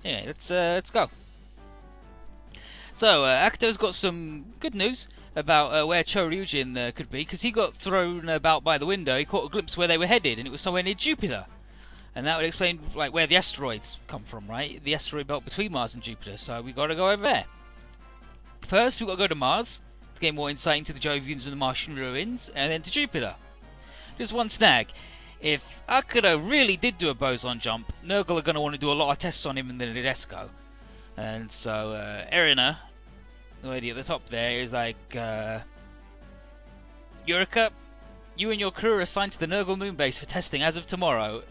Anyway, let's go. So, Akito's got some good news about where Choryujin could be, because he got thrown about by the window. He caught a glimpse where they were headed, and it was somewhere near Jupiter. And that would explain like where the asteroids come from, right? The asteroid belt between Mars and Jupiter. So we got to go over there. First, we got to go to Mars to get more insight into the Jovians and the Martian ruins, and then to Jupiter. Just one snag. If Akito really did do a boson jump, Nurgle are going to want to do a lot of tests on him in the Nadesco. And so Erina, the lady at the top there, is like, Eureka, you and your crew are assigned to the Nurgle moon base for testing as of tomorrow.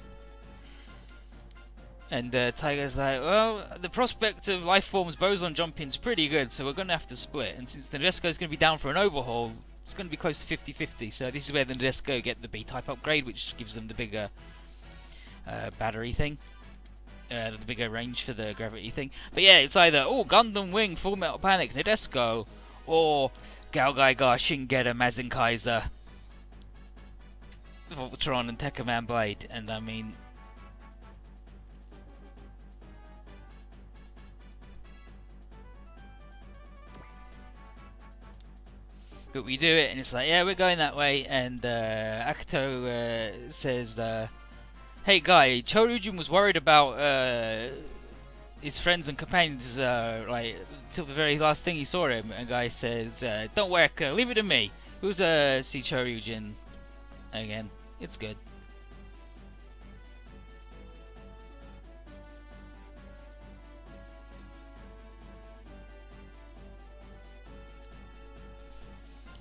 And Tiger's like, well, the prospect of life forms boson jumping's pretty good, so we're going to have to split. And since the Nadesco's going to be down for an overhaul, it's going to be close to 50-50. So this is where the Nadesco get the B-type upgrade, which gives them the bigger battery thing. The bigger range for the gravity thing. But yeah, it's either, Gundam Wing, Full Metal Panic, Nadesco, or Galgaigar, Shingeta, Mazinkaiser, Voltron, and Tekkaman Blade. And I mean, but we do it, and it's like, yeah, we're going that way. And Akito says, hey guy, Choryujin was worried about his friends and companions like till the very last thing he saw him. And guy says, don't worry, leave it to me. Who's see Choryujin again? It's good.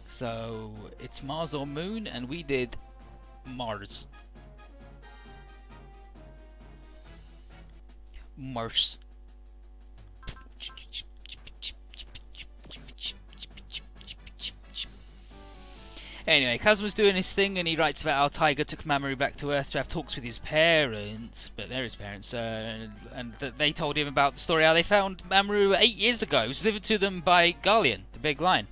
So it's Mars or Moon, and we did Mars. Mars. Anyway, Kazuma's doing his thing, and he writes about how Tiger took Mamoru back to Earth to have talks with his parents, but they're his parents, and they told him about the story how they found Mamoru 8 years ago. It was delivered to them by Garlean, the big lion.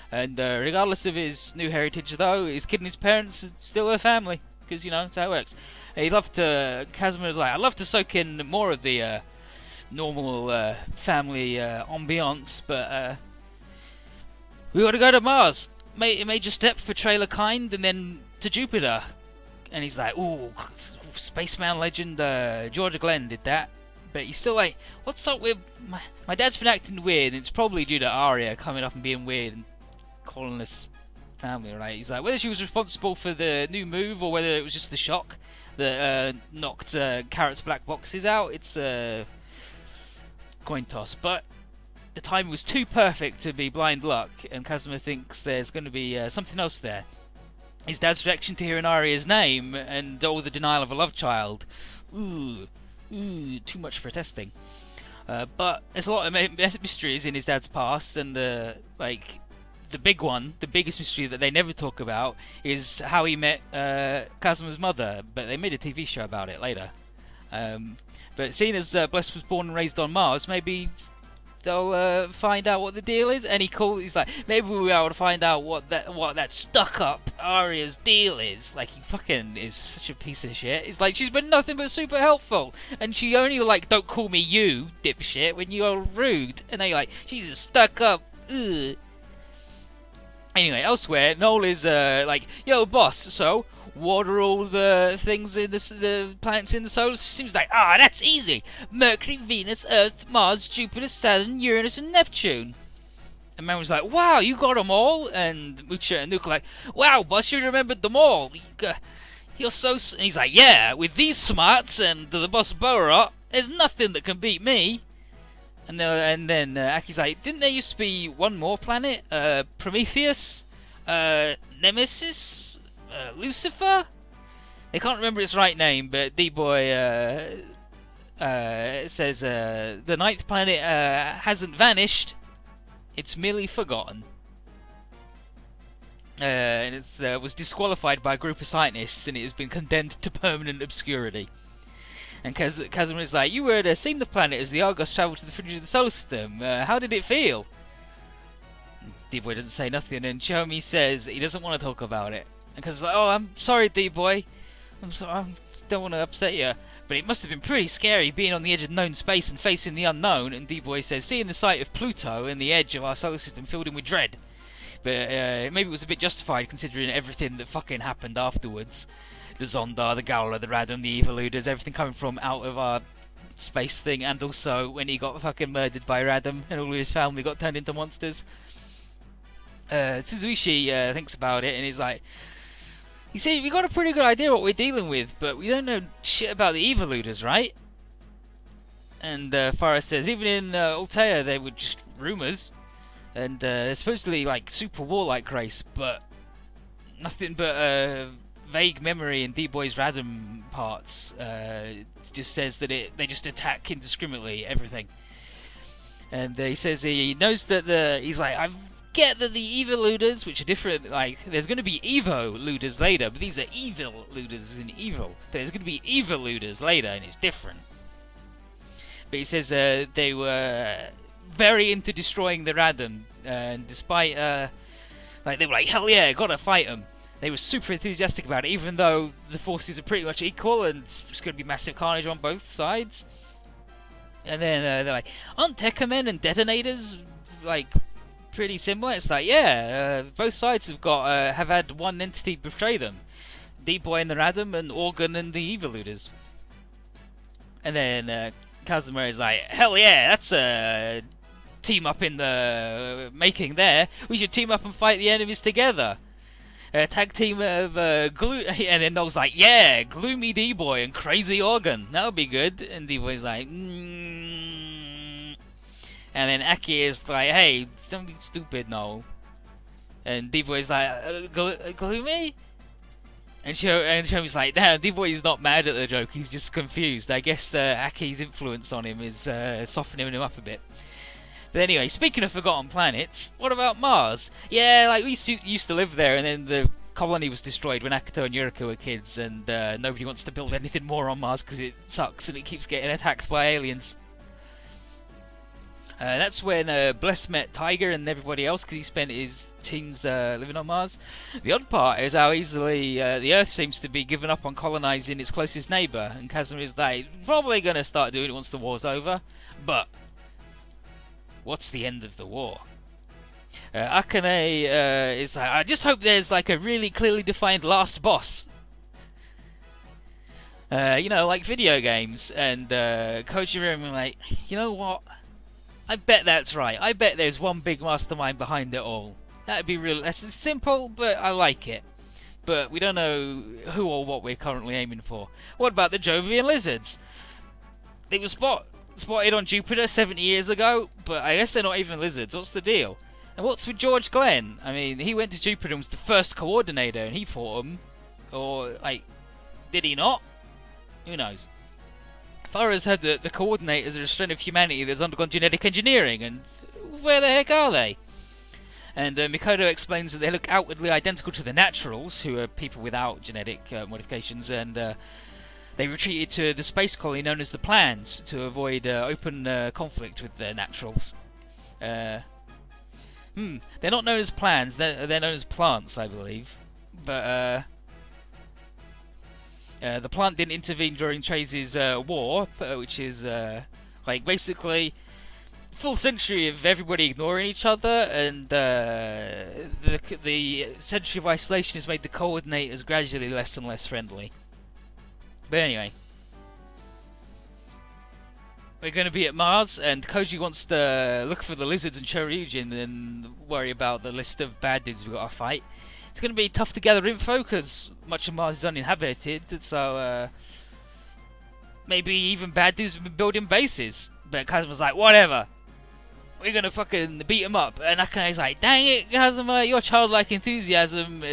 And regardless of his new heritage, though, his kid and his parents are still a family, because, you know, that's how it works. He'd love to, Kazuma was like, I'd love to soak in more of the normal family ambiance, but we gotta go to Mars. Major step for trailer kind, and then to Jupiter. And he's like, ooh, spaceman legend Georgia Glenn did that. But he's still like, what's up with my dad's been acting weird, and it's probably due to Arya coming up and being weird and calling this family, right? He's like, whether she was responsible for the new move or whether it was just the shock that knocked Carrot's black boxes out, it's a coin toss. But the timing was too perfect to be blind luck, and Kazuma thinks there's going to be something else there. His dad's reaction to hearing Arya's name and all the denial of a love child. Ooh, too much for testing. But there's a lot of mysteries in his dad's past, and like, the big one, the biggest mystery that they never talk about, is how he met Kazuma's mother, but they made a TV show about it later. But seeing as Bless was born and raised on Mars, maybe they'll find out what the deal is. And he's like, maybe we'll be able to find out what that stuck-up Arya's deal is. Like, he fucking is such a piece of shit. It's like, she's been nothing but super helpful, and she only like, don't call me you, dipshit, when you're rude. And then you're like, she's a stuck-up. Ugh. Anyway, elsewhere, Noel is like, yo, boss, so what are all the things in the planets in the solar system? He's like, that's easy. Mercury, Venus, Earth, Mars, Jupiter, Saturn, Uranus, and Neptune. And man was like, wow, you got them all? And Mucha and Nuke are like, wow, boss, you remembered them all. You're so... And he's like, yeah, with these smarts and the boss Borat, there's nothing that can beat me. And then Aki's like, didn't there used to be one more planet? Prometheus? Nemesis? Lucifer? I can't remember its right name, but D-Boy says the ninth planet hasn't vanished. It's merely forgotten. And it was disqualified by a group of scientists, and it has been condemned to permanent obscurity. And Kazuma is like, you had seen the planet as the Argos travelled to the fringe of the solar system. How did it feel? D-Boy doesn't say nothing, and Xiaomi says he doesn't want to talk about it. And Kazuma's like, oh, I'm sorry, D-Boy. I'm sorry. don't want to upset you, but it must have been pretty scary being on the edge of known space and facing the unknown. And D-Boy says, seeing the sight of Pluto and the edge of our solar system filled him with dread. But maybe it was a bit justified considering everything that fucking happened afterwards. The Zonda, the Gowler, the Radom, the Eviluders, everything coming from out of our space thing, and also when he got fucking murdered by Radom and all of his family got turned into monsters. Suzuishi thinks about it and he's like, you see, we got a pretty good idea what we're dealing with, but we don't know shit about the Eviluders, right? And Farah says, even in Altea they were just rumours, and they're supposedly like super warlike race, but nothing but vague memory in D-Boy's Radom parts. Just says that they just attack indiscriminately everything. And he says he knows that he's like, I get that the Eviluders, which are different, like there's going to be Evo-luders later, but these are evil-luders in evil. There's going to be Eviluders later, and it's different. But he says they were very into destroying the Radom, and despite like they were like, hell yeah, gotta fight them. They were super enthusiastic about it, even though the forces are pretty much equal and it's going to be massive carnage on both sides. And then they're like, aren't Tekkamen and detonators like pretty similar? It's like, yeah, both sides have had one entity betray them, D-Boy and the Radom, and Organ and the Eviluders. And then Kazuma is like, hell yeah, that's a team up in the making there. We should team up and fight the enemies together. Tag team of and then Noel's like, yeah, Gloomy D-Boy and Crazy Organ, that would be good. And D-Boy's like, And then Aki is like, hey, don't be stupid, Noel. And D-Boy's like, Gloomy? And Shomi's like, damn, D-Boy is not mad at the joke, he's just confused. I guess Aki's influence on him is softening him up a bit. But anyway, speaking of forgotten planets, what about Mars? Yeah, like we used to live there, and then the colony was destroyed when Akito and Yuriko were kids, and nobody wants to build anything more on Mars because it sucks and it keeps getting attacked by aliens. That's when Bless met Tiger and everybody else because he spent his teens living on Mars. The odd part is how easily the Earth seems to be giving up on colonising its closest neighbour, and Kazuma is like, probably going to start doing it once the war's over, but what's the end of the war? Akane is like, I just hope there's like a really clearly defined last boss. You know, like video games. And Kojima and like, you know what? I bet that's right. I bet there's one big mastermind behind it all. That'd be real. That's simple, but I like it. But we don't know who or what we're currently aiming for. What about the Jovian lizards? They were spotted on Jupiter 70 years ago, but I guess they're not even lizards. What's the deal? And what's with George Glenn? I mean, he went to Jupiter and was the first coordinator, and he fought them. Or, like, did he not? Who knows? Farah's heard that the coordinators are a strain of humanity that's undergone genetic engineering, and where the heck are they? And Mikoto explains that they look outwardly identical to the Naturals, who are people without genetic modifications, and they retreated to the space colony known as the Plans to avoid open conflict with the Naturals. They're not known as Plans, they're known as plants, I believe. But the plant didn't intervene during Chase's war, which is like basically full century of everybody ignoring each other, and the century of isolation has made the coordinators gradually less and less friendly. But anyway, we're going to be at Mars, and Koji wants to look for the lizards and Choryujin and worry about the list of bad dudes we've got to fight. It's going to be tough to gather info because much of Mars is uninhabited, so maybe even bad dudes have been building bases. But Kazuma's like, whatever, we're going to fucking beat them up. And Akane's like, dang it, Kazuma, your childlike enthusiasm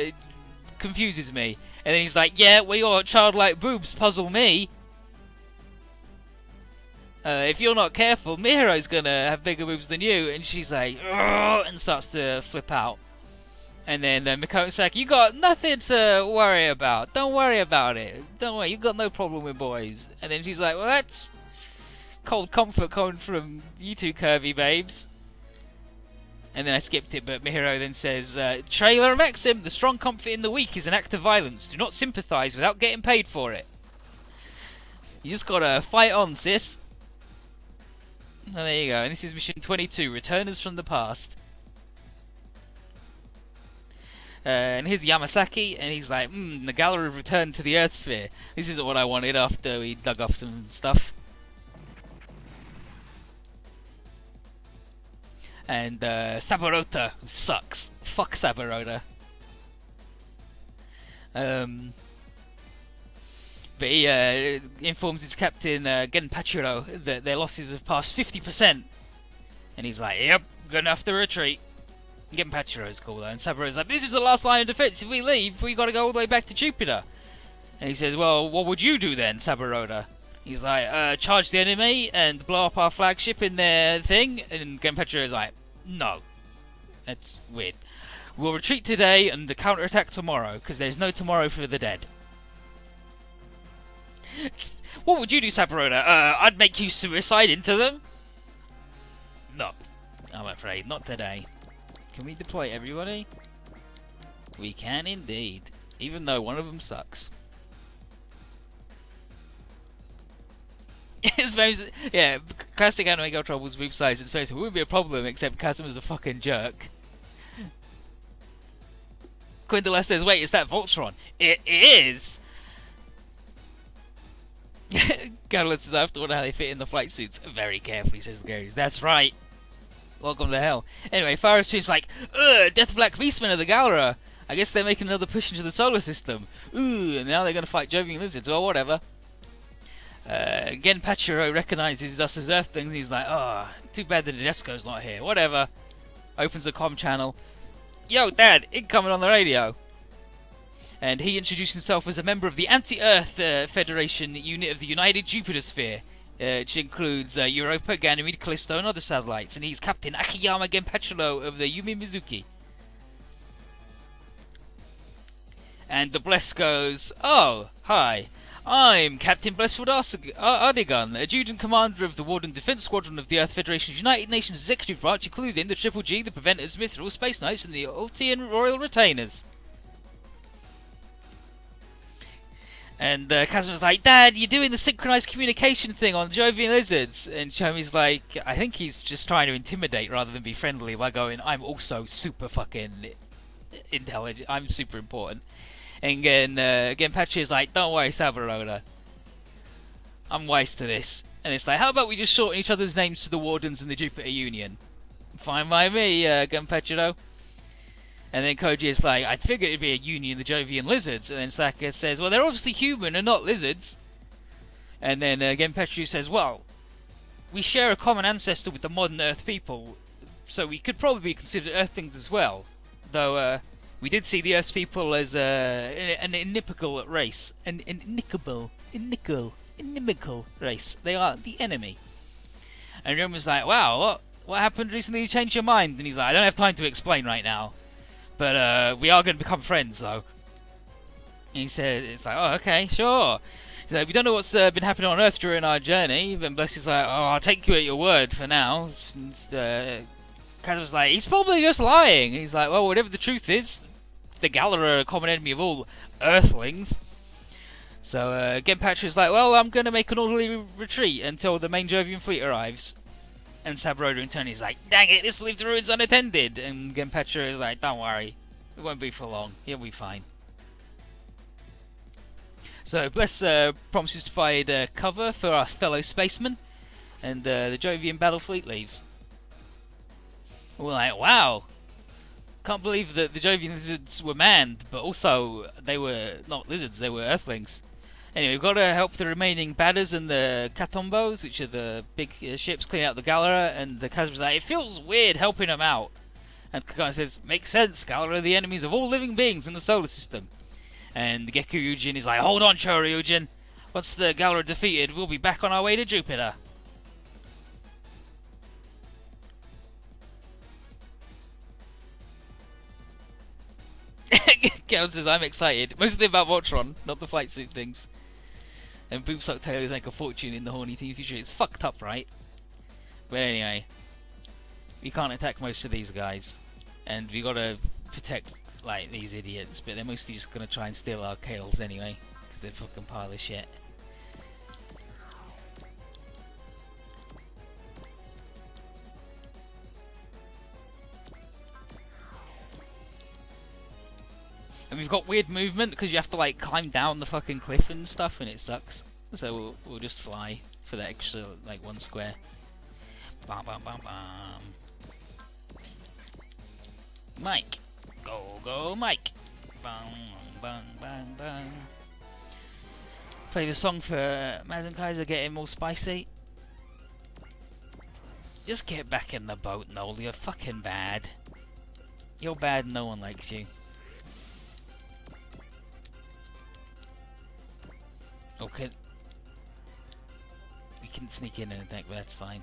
confuses me. And then he's like, yeah, well, your childlike boobs puzzle me. If you're not careful, Mihiro's gonna have bigger boobs than you. And she's like, ugh, and starts to flip out. And then Mikoto's like, you got nothing to worry about. Don't worry about it. Don't worry, you got no problem with boys. And then she's like, well, that's cold comfort coming from you two curvy babes. And then I skipped it, but Mihiro then says, Trailer Maxim, the strong comfort in the weak is an act of violence. Do not sympathise without getting paid for it. You just gotta fight on, sis. And there you go. And this is mission 22, Returners from the Past. And here's Yamasaki, and he's like, the Gallery have returned to the Earth sphere. This isn't what I wanted after we dug up some stuff. And Saburota, who sucks. Fuck Saburota. But he informs his captain, Genpachiro, that their losses have passed 50%. And he's like, yep, gonna have to retreat. Genpachiro's cool though, and Saburo's like, this is the last line of defense. If we leave, we gotta go all the way back to Jupiter. And he says, well, what would you do then, Saburoda? He's like, charge the enemy and blow up our flagship in their thing. And Genpachiro's like, no. That's weird. We'll retreat today and counterattack tomorrow, because there's no tomorrow for the dead. What would you do, Saburoda? I'd make you suicide into them? No. I'm afraid, not today. Can we deploy everybody? We can indeed, even though one of them sucks. Yeah, classic anime girl troubles move size in space. It wouldn't be a problem except Kazuma's a fucking jerk. Quindala says, wait, is that Voltron? It is! Catalyst says, I have to wonder how they fit in the flight suits. Very carefully, says the Garys. That's right. Welcome to hell. Anyway, Faris is like, ugh, Death Black Beastmen of the Galera. I guess they're making another push into the solar system. Ooh, and now they're going to fight Jovian lizards, or whatever. Genpachiro recognizes us as Earthlings, and he's like, oh, too bad the Nadesco's not here. Whatever. Opens the comm channel. Yo, Dad, incoming on the radio. And he introduced himself as a member of the Anti-Earth Federation unit of the United Jupiter Sphere. Which includes Europa, Ganymede, Callisto, and other satellites, and he's Captain Akiyama Genpachiro of the Yumi Mizuki. And the Bless goes, oh, hi, I'm Captain Blesswood Ardigan, Adjutant Commander of the Warden Defense Squadron of the Earth Federation's United Nations Executive Branch, including the Triple G, the Preventers, Mithril, Space Knights, and the Ultian Royal Retainers. And Kazuma's like, Dad, you're doing the synchronized communication thing on Jovian lizards. And Chomi's like, I think he's just trying to intimidate rather than be friendly by going, I'm also super fucking intelligent. I'm super important. And again, Patria's like, don't worry, Saburoda. I'm wise to this. And it's like, how about we just shorten each other's names to the Wardens and the Jupiter Union? Fine by me, Genpachiro. And then Koji is like, I figured it'd be a union of the Jovian lizards. And then Saka says, well, they're obviously human and not lizards. And then Genpachiro says, well, we share a common ancestor with the modern Earth people, so we could probably be considered Earthlings as well. Though we did see the Earth people as an inimical race. An inimical race. They are the enemy. And Roman's like, wow, what happened recently? You changed your mind? And he's like, I don't have time to explain right now. But we are going to become friends, though. And he said, it's like, oh, okay, sure. He's like, we don't know what's been happening on Earth during our journey. Then Bless is like, oh, I'll take you at your word for now. And Kazuma's like, he's probably just lying. And he's like, well, whatever the truth is, the Galera are a common enemy of all Earthlings. So Genpachiro's like, well, I'm going to make an orderly retreat until the main Jovian fleet arrives. And Saburoda in turn is like, dang it, this will leave the ruins unattended. And Genpachiro is like, don't worry, it won't be for long, he'll be fine. So Bless promises to provide cover for our fellow spacemen, and the Jovian battle fleet leaves. We're like, wow, can't believe that the Jovian lizards were manned, but also they were not lizards, they were Earthlings. Anyway, we've got to help the remaining badders and the Katombos, which are the big ships, clean out the Galera, and the Kazuma's like, it feels weird helping them out. And Kakana says, makes sense, Galera are the enemies of all living beings in the solar system. And Geku Yujin is like, hold on, Choryujin. Once the Galera defeated, we'll be back on our way to Jupiter. Kel says, I'm excited. Mostly about Voltron, not the flight suit things. And Boobsock Taylors make a fortune in the horny teen future. It's fucked up, right? But anyway, we can't attack most of these guys. And we gotta protect, like, these idiots. But they're mostly just gonna try and steal our kills anyway. Because they're a fucking pile of shit. And we've got weird movement because you have to like climb down the fucking cliff and stuff, and it sucks. So we'll just fly for that extra like 1 square. Bam bam bam bam. Mike, go Mike. Bang bang bang bang. Play the song for Madam Kaiser, getting more spicy. Just get back in the boat, Noel. You're fucking bad. You're bad. No one likes you. Okay. We can sneak in and attack, but that's fine.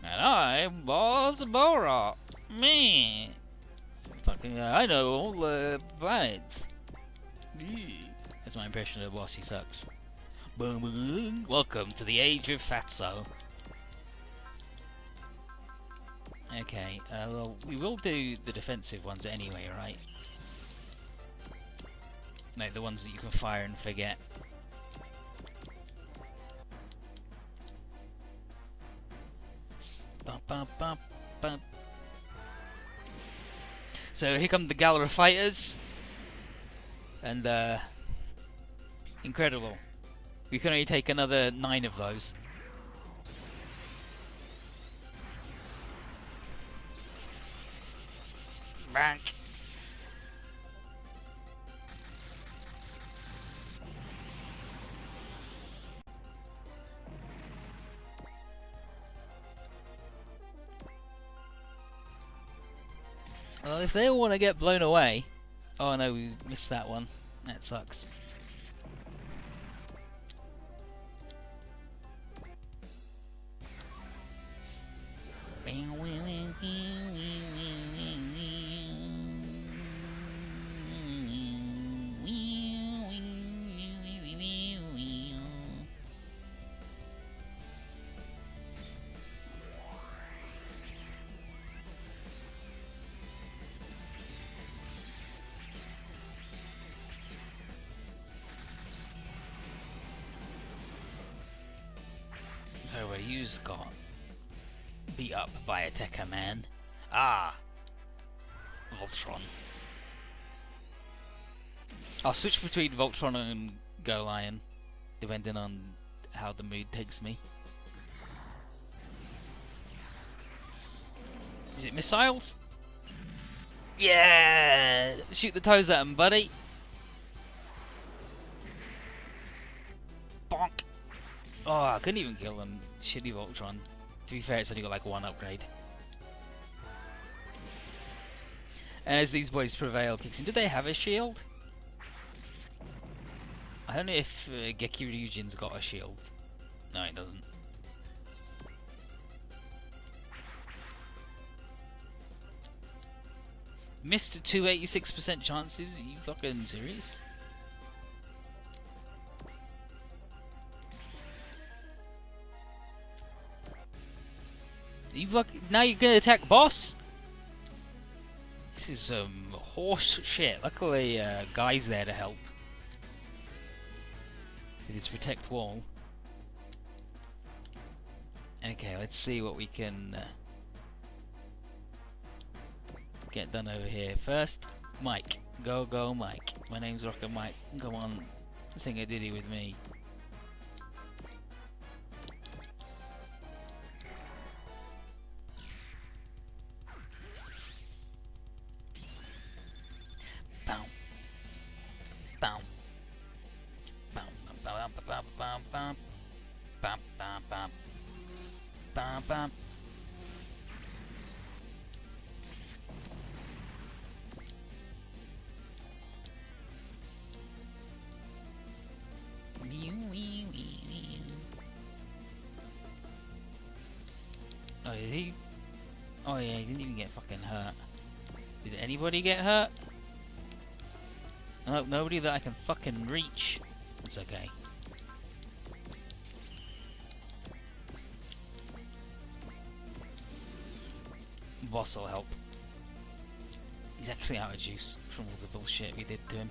And I was Bora. Me. Fucking, I know all the planets. That's my impression of Boss. He sucks. Boom, boom. Welcome to the age of Fatso. Okay, well, we will do the defensive ones anyway, right? No, the ones that you can fire and forget. Bum, bum, bum, bum. So here come the Galera fighters, and incredible. We can only take another 9 of those. Back. Well, if they all want to get blown away... Oh no, we missed that one. That sucks. So where you just got beat up by a Tekka man. Ah! Voltron. I'll switch between Voltron and Go Lion, depending on how the mood takes me. Is it missiles? Yeah! Shoot the toes at him, buddy! Bonk! Oh, I couldn't even kill him. Shitty Voltron. To be fair, it's only got like 1 upgrade. And as these boys prevail kicks in, do they have a shield? I don't know if Geki Ryujin's got a shield. No, it doesn't. Missed 286% chances? Are you fucking serious? Now you're gonna attack boss? This is some horse shit. Luckily, Guy's there to help with his protect wall. Okay, let's see what we can get done over here. First, Mike. Go Mike. My name's Rocket Mike. Come on, sing a ditty with me. Bow. Bow. Bow. Bow. Bow. Bow. Bow. Bow. Bow. Bow. Bow. Bow. Oh, did he? Oh yeah, he didn't even get fucking hurt. Did anybody get hurt? No, nobody that I can fucking reach. It's okay. Boss will help. He's actually out of juice from all the bullshit we did to him.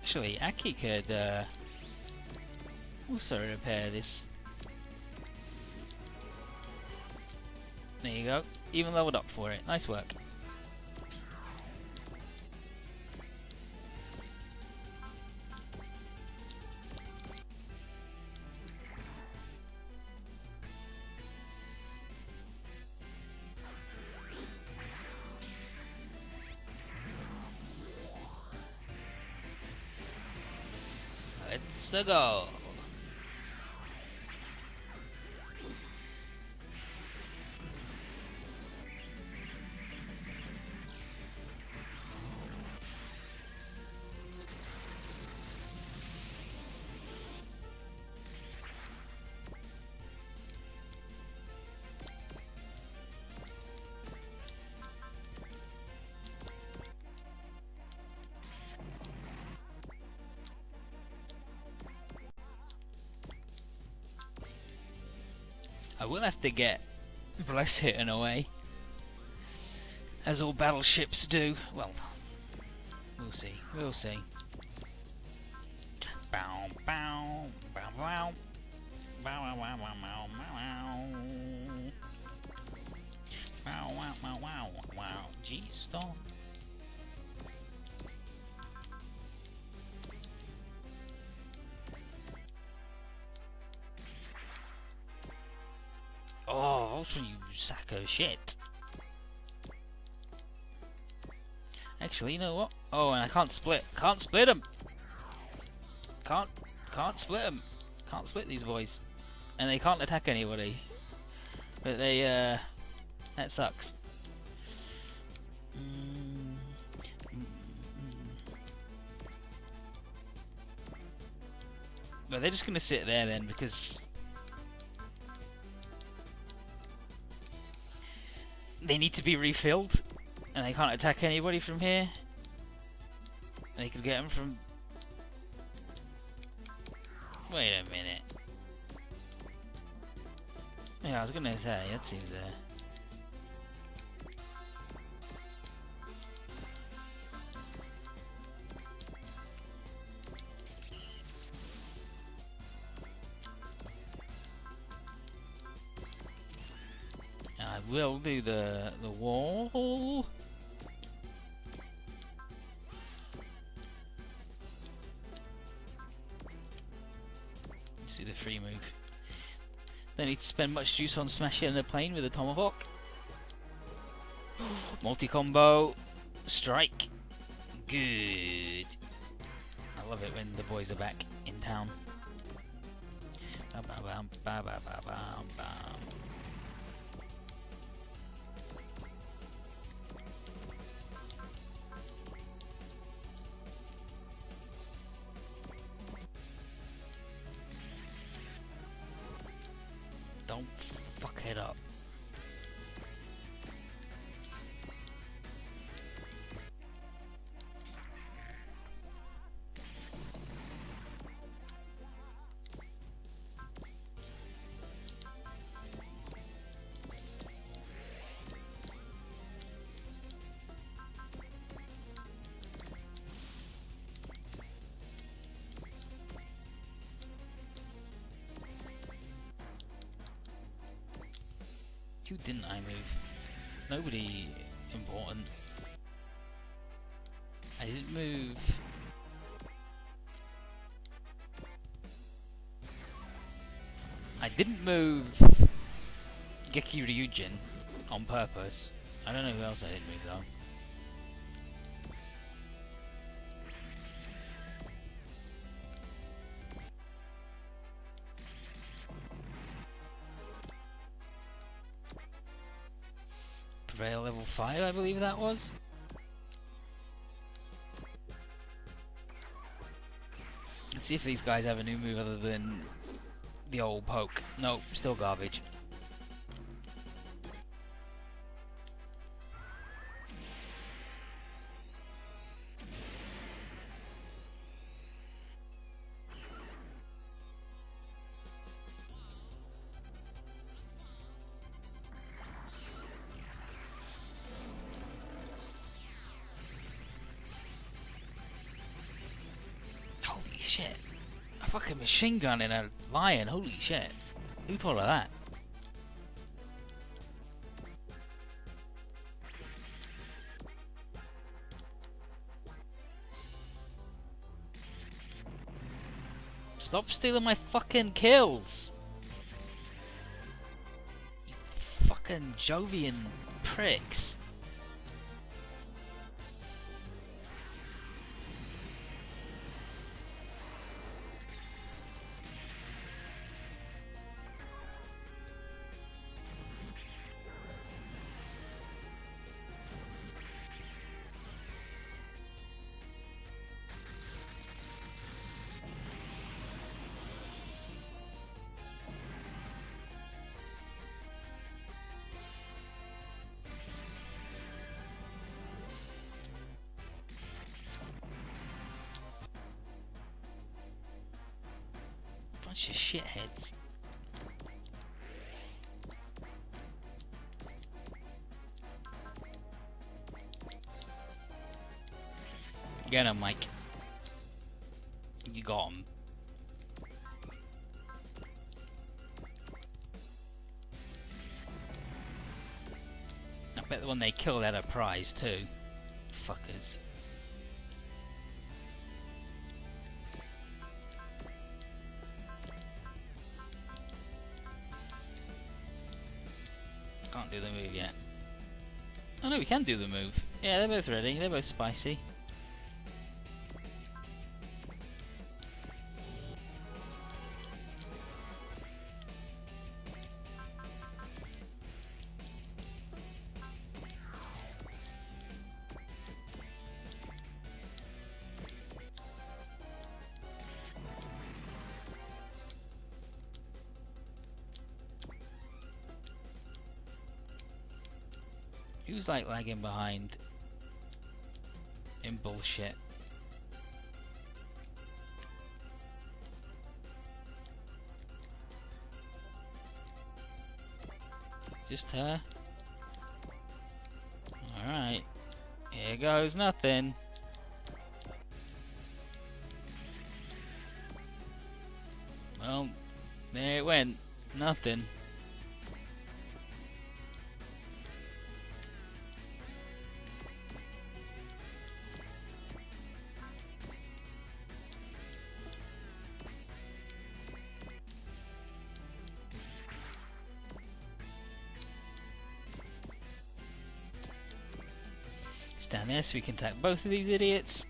Actually, Aki could also repair this. There you go. Even leveled up for it. Nice work. Let's go. I will have to get Bless hidden away, as all battleships do. Well, we'll see. We'll see. Bow, bow, bow, bow, bow, bow, bow, bow, bow, bow, wow, wow, wow, wow. G-Star. Oh, Ultra, you sack of shit. Actually, you know what? Oh, and I can't split. Can't split them. Can't split them. Can't split these boys. And they can't attack anybody. But they, that sucks. But they're just gonna sit there then, because they need to be refilled, and they can't attack anybody from here. And they could get them from... Wait a minute. Yeah, I was gonna say, that seems I will do the wall. Let's do the free move. Don't need to spend much juice on smashing the plane with a tomahawk. Multi-combo. Strike. Good. I love it when the boys are back in town. Ba -ba -bam, ba -ba -ba -bam, bam. Don't fuck it up. Who didn't I move? Nobody important. I didn't move. I didn't move Geki Ryujin on purpose. I don't know who else I didn't move though. Prevail level 5, I believe that was. Let's see if these guys have a new move other than the old poke. Nope, still garbage. shit. A fucking machine gun in a lion, holy shit. Who thought of that? Stop stealing my fucking kills! You fucking Jovian pricks. Bunch of shitheads. Get him, Mike. You got him. I bet the one they killed had a prize too. Fuckers. Can't do the move yet. Oh no, we can do the move. Yeah, they're both ready. They're both spicy. Who's like lagging behind in bullshit? Just her? Alright. Here goes nothing. Well, there it went. Nothing. Stand there so we can attack both of these idiots.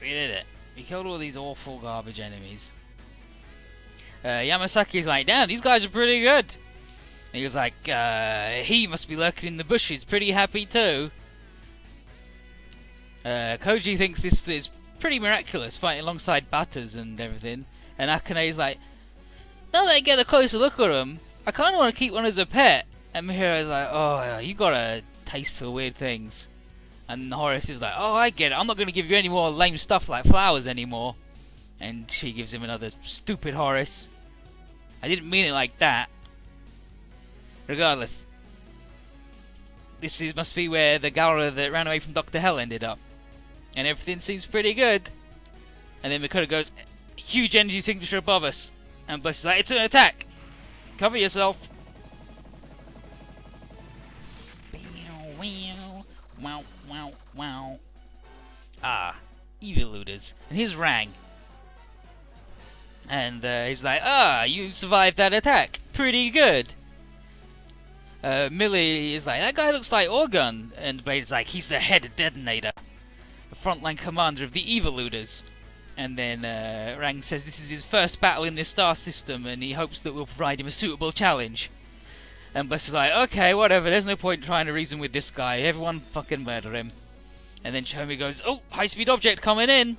We did it. We killed all these awful garbage enemies. Yamasaki's like, damn, these guys are pretty good. And he was like, he must be lurking in the bushes, pretty happy too. Koji thinks this is pretty miraculous, fighting alongside batters and everything. And Akane's like, now that I get a closer look at him, I kind of want to keep one as a pet. And Mihiro's like, oh, you got a taste for weird things. And Horace is like, oh, I get it. I'm not going to give you any more lame stuff like flowers anymore. And she gives him another stupid Horace. I didn't mean it like that. Regardless. Must be where the Gaara that ran away from Dr. Hell ended up. And everything seems pretty good. And then Makoto goes, huge energy signature above us. And Bliss is like, it's an attack. Cover yourself. Wow, wow, wow. Ah, evil looters. And here's Rang. And he's like, ah, you survived that attack. Pretty good. Millie is like, that guy looks like Orgun. And Blade's like, he's the head detonator. The frontline commander of the evil looters. And then Rang says this is his first battle in this star system and he hopes that we'll provide him a suitable challenge. And Bliss is like, okay, whatever, there's no point trying to reason with this guy. Everyone fucking murder him. And then Chihomi goes, oh, high-speed object coming in.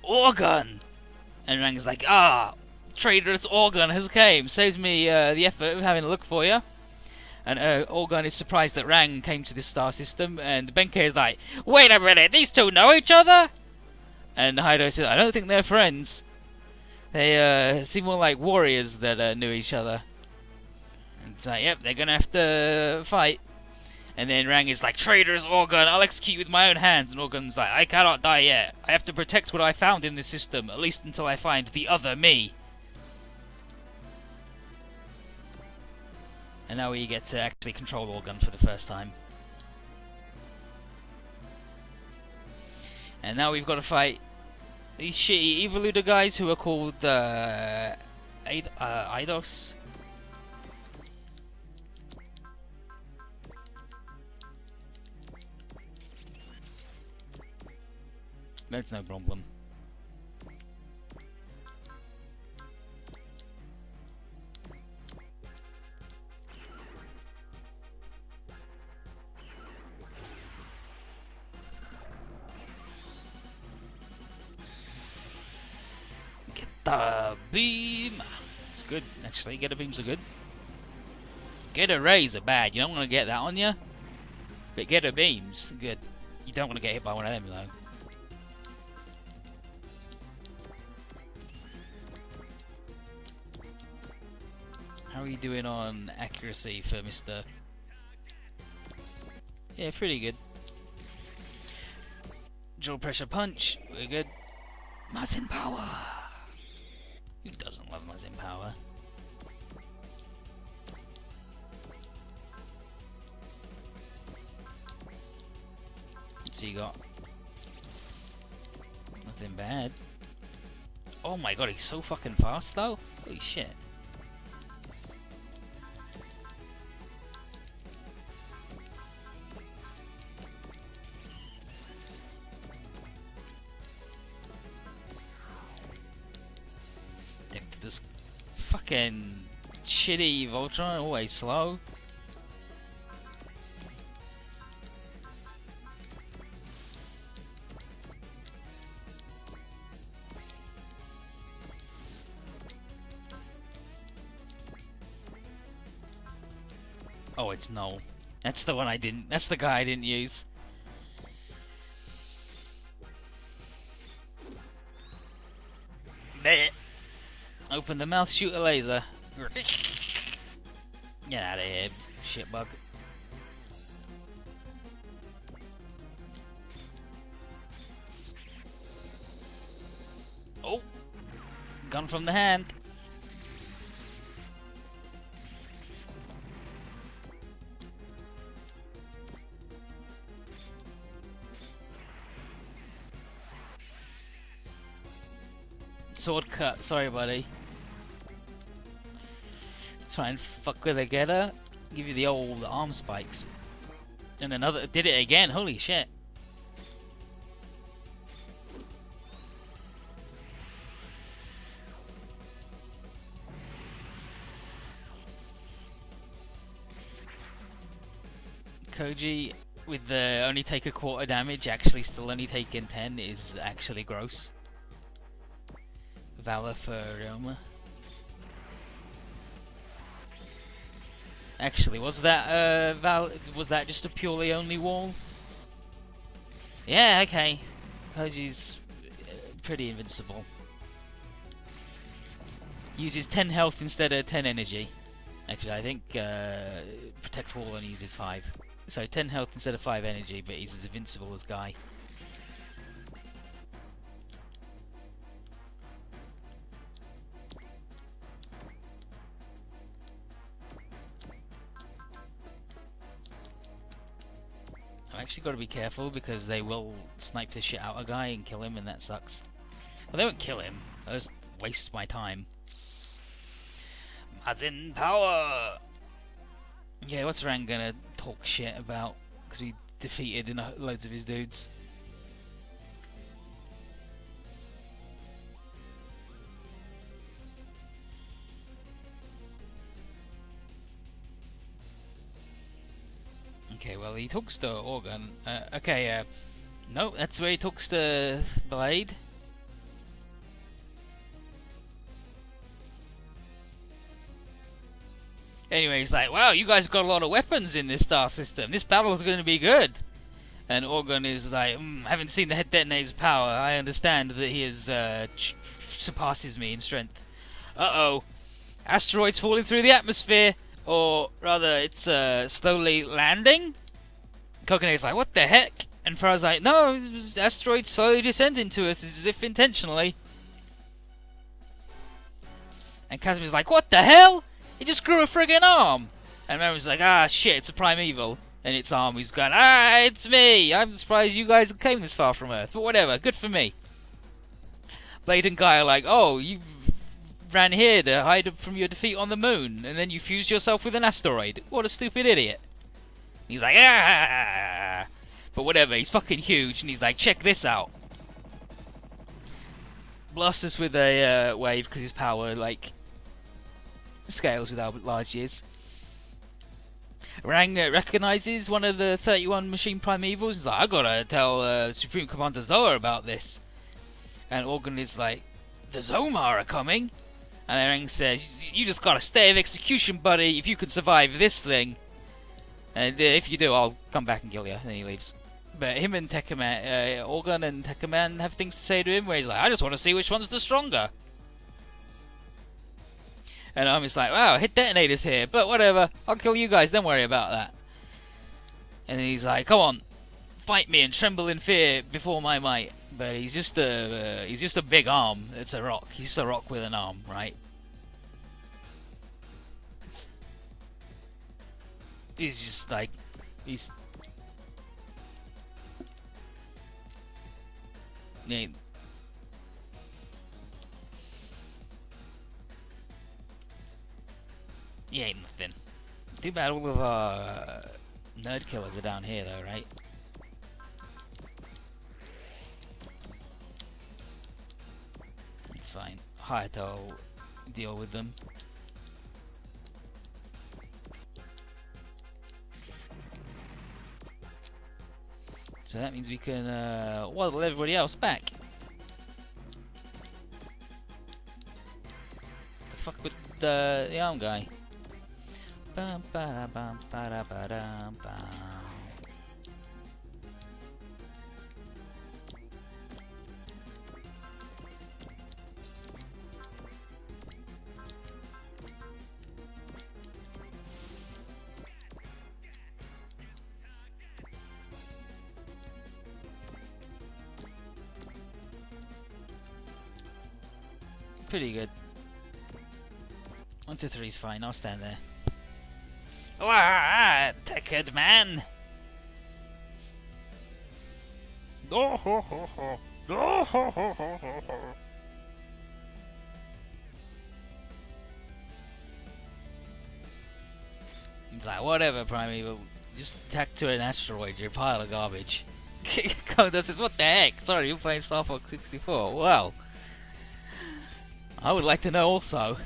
Organ! And Rang's like, ah, traitorous Organ has came, saves me the effort of having a look for you. And Organ is surprised that Rang came to this star system, and Benkei is like, wait a minute, these two know each other? And Haido says, I don't think they're friends. They seem more like warriors that knew each other. And it's like, yep, they're gonna have to fight. And then Rang is like, traitors, Organ, I'll execute you with my own hands. And Organ's like, I cannot die yet. I have to protect what I found in this system, at least until I find the other me. And now we get to actually control Organ for the first time. And now we've got to fight these shitty Evoluder guys who are called Eidos. That's no problem. Get the beam! It's good, actually. Get a beams are good. Get a rays are bad. You don't want to get that on you. But get a beams, good. You don't want to get hit by one of them though. How are you doing on accuracy for Mr. Yeah, pretty good. Jaw pressure punch, we're good. Mazin power! Who doesn't love Mazin power? What's he got? Nothing bad. Oh my god, he's so fucking fast though. Holy shit. This fucking shitty Voltron, always slow. Oh, it's no. That's the one I didn't. That's the guy I didn't use. Blech. Open the mouth, shoot a laser. Get out of here, shitbug. Oh! Gun from the hand. Sword cut, sorry buddy. Try and fuck with a getter. Give you the old arm spikes. And another, did it again, holy shit. Koji, with the only take a quarter damage, actually still only taking 10 is actually gross. Valor for Roma. Actually, was that was that just a purely only wall? Yeah, okay. Koji's pretty invincible. Uses 10 health instead of 10 energy. Actually, I think Protect Wall only uses 5. So 10 health instead of 5 energy, but he's as invincible as Guy. I've actually got to be careful because they will snipe the shit out of a guy and kill him, and that sucks. Well, they won't kill him. They'll just waste my time. Mazin power! Yeah, what's Rang gonna talk shit about? Because we defeated loads of his dudes. Okay, well, he talks to Organ. No, that's where he talks to Blade. Anyway, he's like, wow, you guys have got a lot of weapons in this star system. This battle's going to be good. And Orgon is like, haven't seen the head detonator's power. I understand that he is surpasses me in strength. Uh-oh. Asteroid's falling through the atmosphere. Or rather, it's slowly landing. Coconate's like, what the heck? And Farah's like, no, asteroid's slowly descending to us as if intentionally. And Casimir's like, what the hell? He just grew a friggin' arm. And Memory's like, ah, shit, it's a primeval. And its arm, he's going, ah, it's me. I'm surprised you guys came this far from Earth. But whatever, good for me. Blade and Guy are like, oh, you ran here to hide from your defeat on the moon. And then you fused yourself with an asteroid. What a stupid idiot. He's like, ah. But whatever, he's fucking huge. And he's like, check this out. Blasts us with a wave because his power, like, scales with how large he is. Rang recognizes one of the 31 machine primevals. He's like, I gotta tell Supreme Commander ZZAAA about this. And Orgon is like, the Zoma are coming. And Rang says, you just got a stay of execution, buddy, if you could survive this thing. And if you do, I'll come back and kill you. And then he leaves. But him and Tekkaman, Orgon and Tekkaman have things to say to him where he's like, I just want to see which one's the stronger. And I'm just like, wow, hit detonator's here, but whatever, I'll kill you guys, don't worry about that. And then he's like, come on, fight me and tremble in fear before my might. But he's just a big arm. It's a rock. He's just a rock with an arm, right? He's just like, he's. Yeah. He ain't nothing. Too bad all of our nerd killers are down here though, right? It's fine. Hayato'll deal with them. So that means we can waddle everybody else back. The fuck with the arm guy? Bum, ba, bum, ba, ba, dum, bum. Pretty good. 1 to 3's fine, I'll stand there. Wah, Tekkaman man! Oh, ho, ho, ho. Oh, ho, ho, ho, ho, ho. It's like, whatever, Primeval. Just attack to an asteroid, you're a pile of garbage. Koda says, what the heck? Sorry, you're playing Star Fox 64. Well, I would like to know also.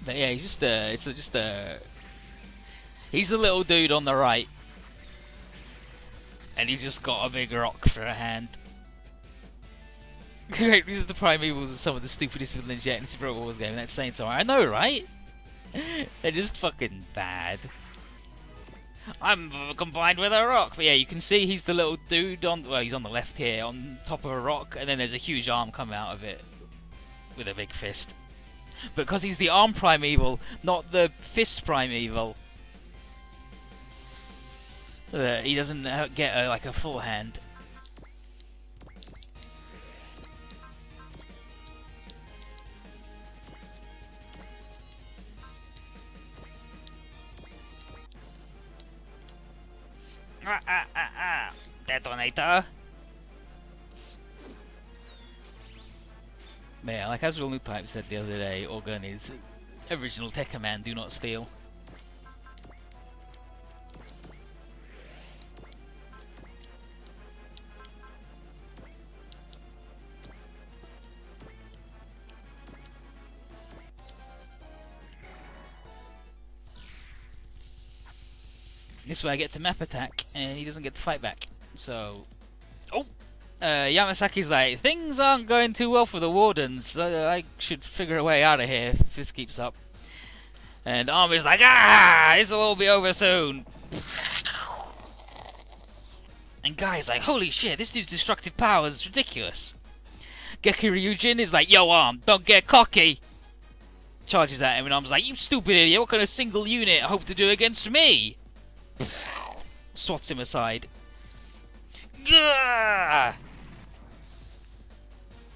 But yeah, he's just he's the little dude on the right. And he's just got a big rock for a hand. Great, these are the primevals are some of the stupidest villains yet in a Super Wars game. That's saying so. I know, right? They're just fucking bad. I'm combined with a rock. But yeah, you can see he's the little dude on, well, he's on the left here, on top of a rock, and then there's a huge arm coming out of it with a big fist. Because he's the arm primeval, not the fist primeval, he doesn't get like a full hand. Detonator. But yeah, like as Real Noob Pipe said the other day, Orgon is original Tekkaman, do not steal. This way I get to map attack, and he doesn't get to fight back. So, oh, Yamasaki's like, things aren't going too well for the Wardens. I should figure a way out of here if this keeps up. And Army's like, this'll all be over soon. And Guy's like, holy shit, this dude's destructive power is ridiculous. Geki Ryujin is like, yo Arm, don't get cocky. Charges at him and Arm's like, you stupid idiot, what kind of single unit hope to do against me? Swats him aside. Gah!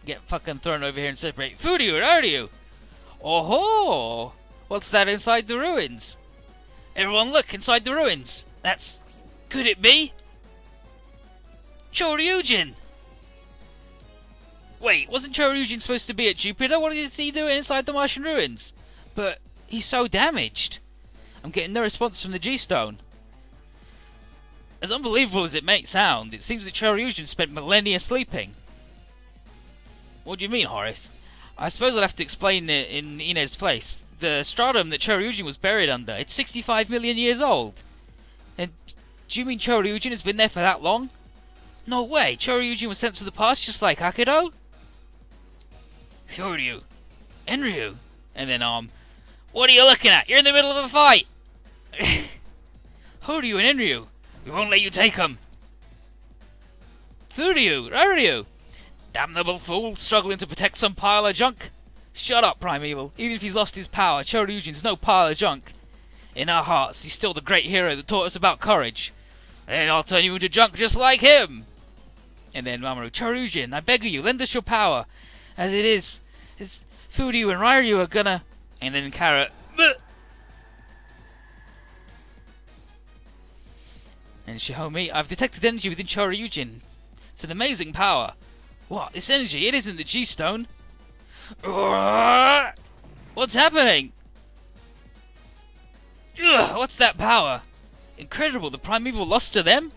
Get fucking thrown over here and separate. Furyu, where are you? Oh ho! What's that inside the ruins? Everyone look, inside the ruins. That's... could it be? Choryujin! Wait, wasn't Choryujin supposed to be at Jupiter? What is he doing inside the Martian ruins? But he's so damaged. I'm getting no response from the G-Stone. As unbelievable as it may sound, it seems that Choryujin spent millennia sleeping. What do you mean, Horace? I suppose I'll have to explain it in Inez's place. The stratum that Choryujin was buried under, it's 65 million years old. And do you mean Choryujin has been there for that long? No way, Choryujin was sent to the past just like Hakudo? Furyu, Enryu, and then what are you looking at? You're in the middle of a fight! Horyu and Enryu, we won't let you take them. Furyu, Raryu, damnable fool, struggling to protect some pile of junk. Shut up, Primeval. Even if he's lost his power, Choryujin's no pile of junk. In our hearts, he's still the great hero that taught us about courage. Then I'll turn you into junk just like him. And then Mamoru, Choryujin, I beg of you, lend us your power. As it is Furyu and Raryu are gonna... And then Carrot... Bleh! And Shihomie, I've detected energy within Choryujin. It's an amazing power. What? This energy? It isn't the G-Stone. What's happening? Ugh, what's that power? Incredible, the Primeval lost to them?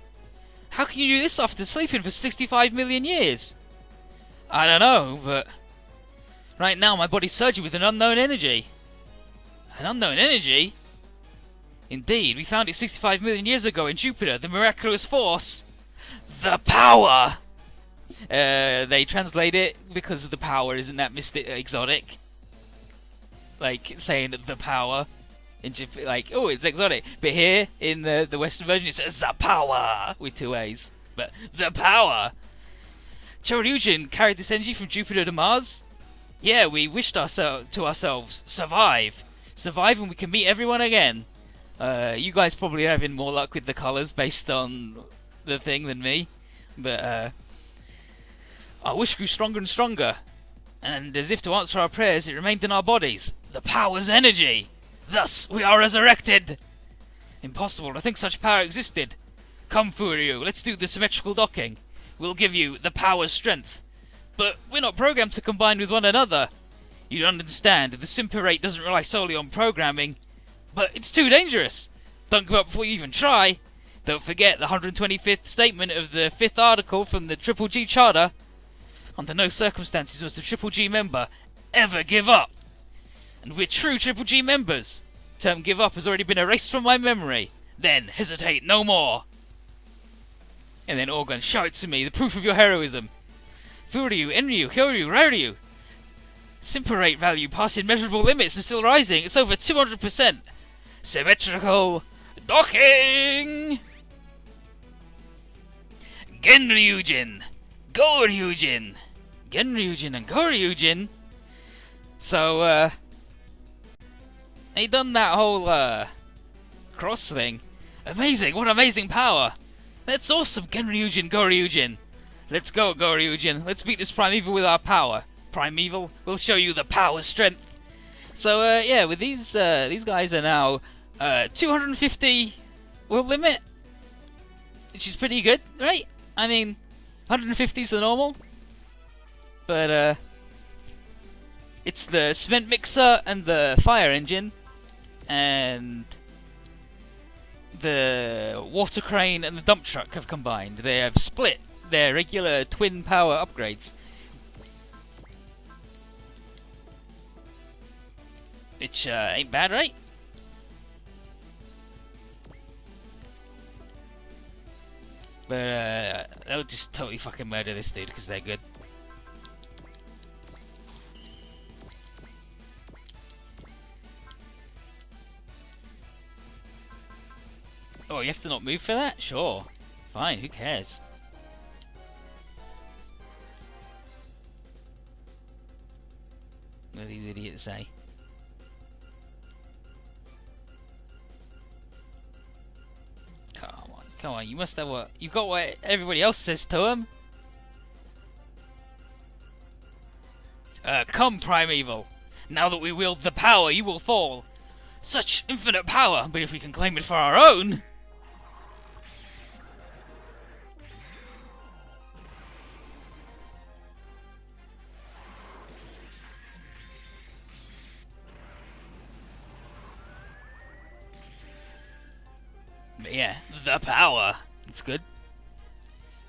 How can you do this after sleeping for 65 million years? I don't know, but... right now my body's surging with an unknown energy. An unknown energy? Indeed, we found it 65 million years ago in Jupiter, the miraculous force. The power! They translate it because the power isn't that exotic. Like, saying the power. Like, oh, it's exotic. But here, in the Western version, it says the power! With two A's. But, the power! Choryujin carried this energy from Jupiter to Mars? Yeah, we wished to ourselves, survive. Survive and we can meet everyone again. You guys probably are having more luck with the colours based on the thing than me. But, our wish grew stronger and stronger. And as if to answer our prayers, it remained in our bodies. The power's energy! Thus, we are resurrected! Impossible to think such power existed. Come, Furyu, let's do the symmetrical docking. We'll give you the power's strength. But we're not programmed to combine with one another. You don't understand, the Simper rate doesn't rely solely on programming. But it's too dangerous. Don't give up before you even try. Don't forget the 125th statement of the 5th article from the Triple G Charter. Under no circumstances must a Triple G member ever give up. And we're true Triple G members. The term give up has already been erased from my memory. Then hesitate no more. And then Orgon, show it to me, the proof of your heroism. Furyu, Enryu, Hyoryu, Raryu. Simper rate value passing measurable limits and still rising. It's over 200%. Symmetrical docking! Genryujin, Goryujin. Genryujin and Goryujin. So, they done that whole, cross thing. Amazing, what amazing power! That's awesome, Genryujin, Goryujin. Let's go, Goryujin. Let's beat this Primeval with our power. Primeval, we'll show you the power's strength. So, yeah, with these guys are now, 250 world limit. Which is pretty good, right? I mean, 150 is the normal. But, it's the cement mixer and the fire engine. And the water crane and the dump truck have combined. They have split their regular twin power upgrades. Which ain't bad, right? But they'll just totally fucking murder this dude because they're good. Oh, you have to not move for that? Sure. Fine, who cares? What do these idiots say? Come on, you must have what... You've got what everybody else says to him. Come, Primeval. Now that we wield the power, you will fall. Such infinite power, but if we can claim it for our own... But yeah, the power. It's good.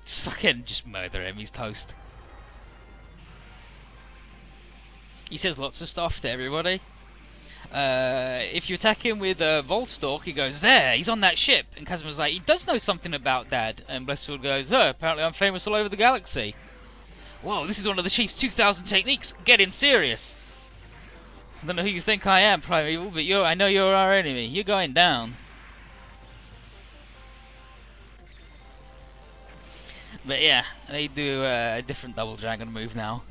Just fucking just murder him, he's toast. He says lots of stuff to everybody. If you attack him with a Volstalk, he goes, there, he's on that ship. And Kazuma's like, he does know something about Dad. And Blessfield goes, oh, apparently I'm famous all over the galaxy. Whoa, this is one of the Chief's 2,000 techniques. Getting serious. I don't know who you think I am, Primeval, but I know you're our enemy. You're going down. But yeah, they do a different Double Dragon move now.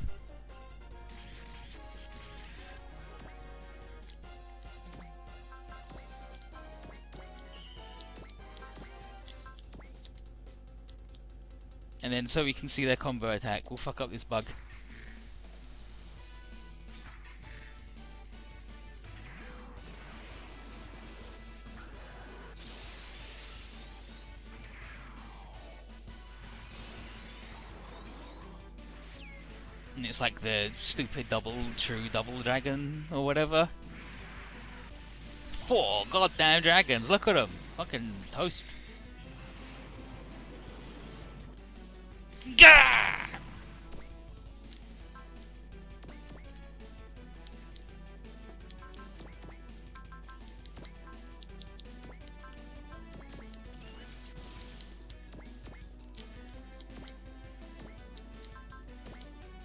And then so we can see their combo attack, we'll fuck up this bug. And it's like the stupid true double dragon or whatever. 4 goddamn dragons, look at them. Fucking toast. Gah!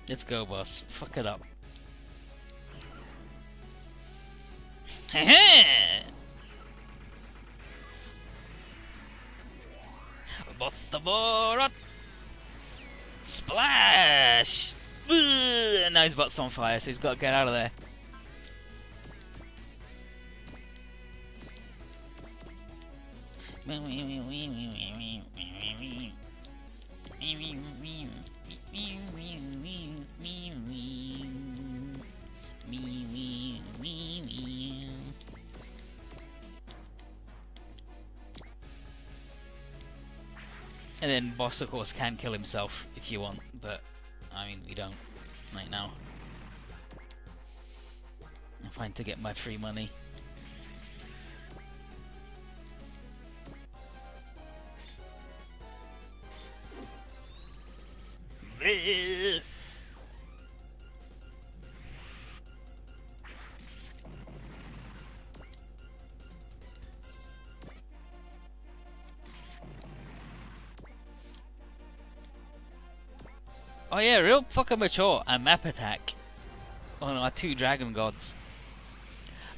Let's go, boss. Fuck it up. Boss the borat. Splash! And now his butt's on fire, so he's got to get out of there. And then boss, of course, can kill himself if you want, but I mean, we don't right now. I'm fine to get my free money. Oh yeah, real fucking mature. A map attack on our 2 dragon gods.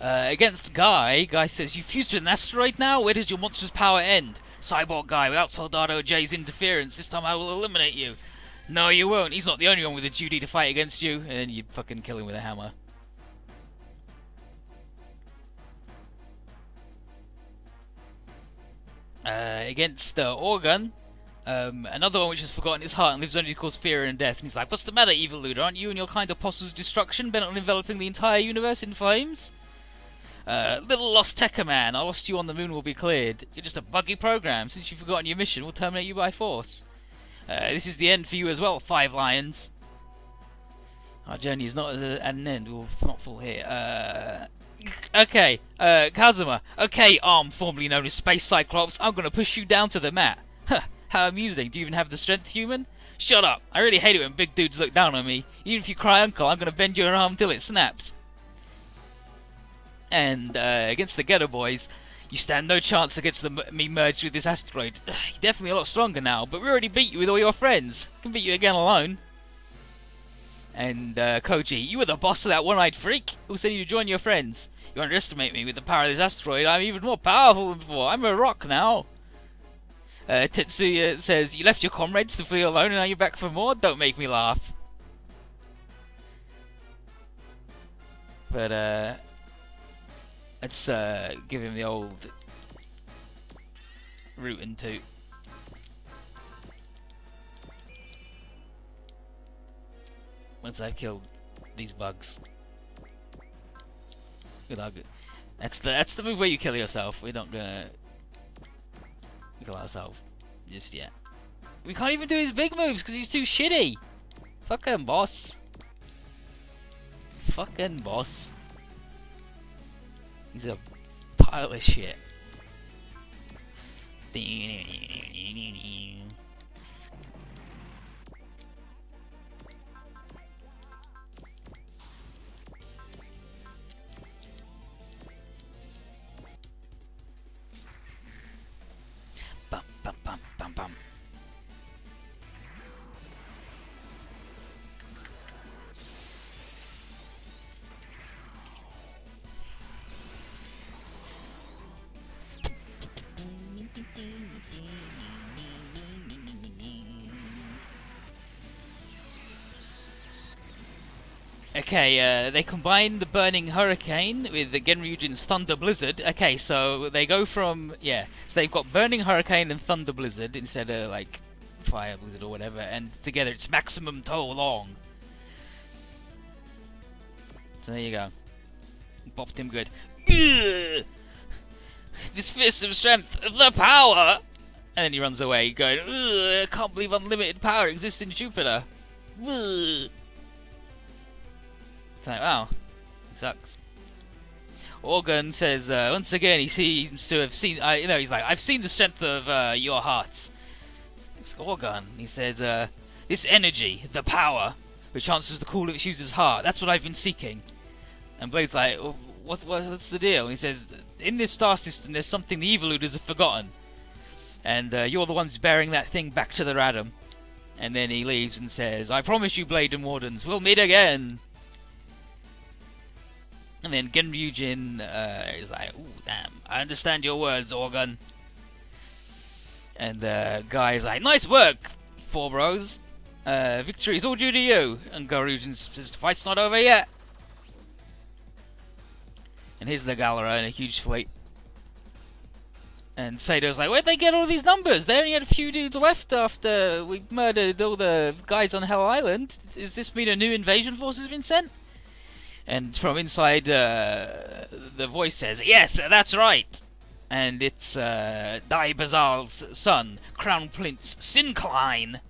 Against Guy says, you fused with an asteroid now? Where does your monstrous power end? Cyborg Guy, without Soldado J's interference, this time I will eliminate you. No, you won't. He's not the only one with a duty to fight against you. And then you'd fucking kill him with a hammer. Against Organ. Another one which has forgotten his heart and lives only to cause fear and death. And he's like, what's the matter, evil Luda? Aren't you and your kind apostles of destruction bent on enveloping the entire universe in flames? Little lost Tekka man, our lost you on the moon will be cleared. You're just a buggy program. Since you've forgotten your mission, we'll terminate you by force. This is the end for you as well, 5 lions. Our journey is not at an end. We'll not fall here. Okay, Kazuma. Okay, Arm, formerly known as Space Cyclops. I'm gonna push you down to the mat. Huh. How amusing. Do you even have the strength, human? Shut up. I really hate it when big dudes look down on me. Even if you cry uncle, I'm going to bend your arm till it snaps. And against the Ghetto Boys, You stand no chance against me merged with this asteroid. You're definitely a lot stronger now, but we already beat you with all your friends. Can beat you again alone. And Koji, you were the boss of that one-eyed freak who said you to join your friends. You underestimate me with the power of this asteroid. I'm even more powerful than before. I'm a rock now. Tetsuya says, you left your comrades to flee alone and now you're back for more? Don't make me laugh. But, let's give him the old root and toot. Once I've killed these bugs. Good luck. That's the move where you kill yourself. We're not gonna kill ourselves just yet. We can't even do his big moves because he's too shitty. Fucking boss. Fucking boss. He's a pile of shit. Bum, bum, bum, bum, bum. Okay, they combine the Burning Hurricane with the Genryujin's Thunder Blizzard. Okay, so they go from, yeah, so they've got Burning Hurricane and Thunder Blizzard instead of, like, Fire Blizzard or whatever, and together it's maximum toe long. So there you go. Bopped him good. Ugh! This fearsome strength of the power! And then he runs away, going, ugh, I can't believe unlimited power exists in Jupiter. Ugh. It's like, wow, sucks. Organ says, once again, he seems to have seen, you know, he's like, I've seen the strength of your hearts. It's Organ. He says, this energy, the power, which answers the call of its user's heart, that's what I've been seeking. And Blade's like, what's the deal? And he says, in this star system, there's something the eviluders have forgotten. And you're the ones bearing that thing back to the Radom. And then he leaves and says, I promise you, Blade and Wardens, we'll meet again. And then Genryujin is like, ooh, damn, I understand your words, Organ. And the guy's like, nice work, four bros. Victory is all due to you. And Genryujin says, the fight's not over yet. And here's the Galera in a huge fleet. And Sado's like, where'd they get all these numbers? They only had a few dudes left after we murdered all the guys on Hell Island. Does this mean a new invasion force has been sent? And from inside, the voice says, yes, that's right. And it's Dai Bazal's son, Crown Prince Sincline.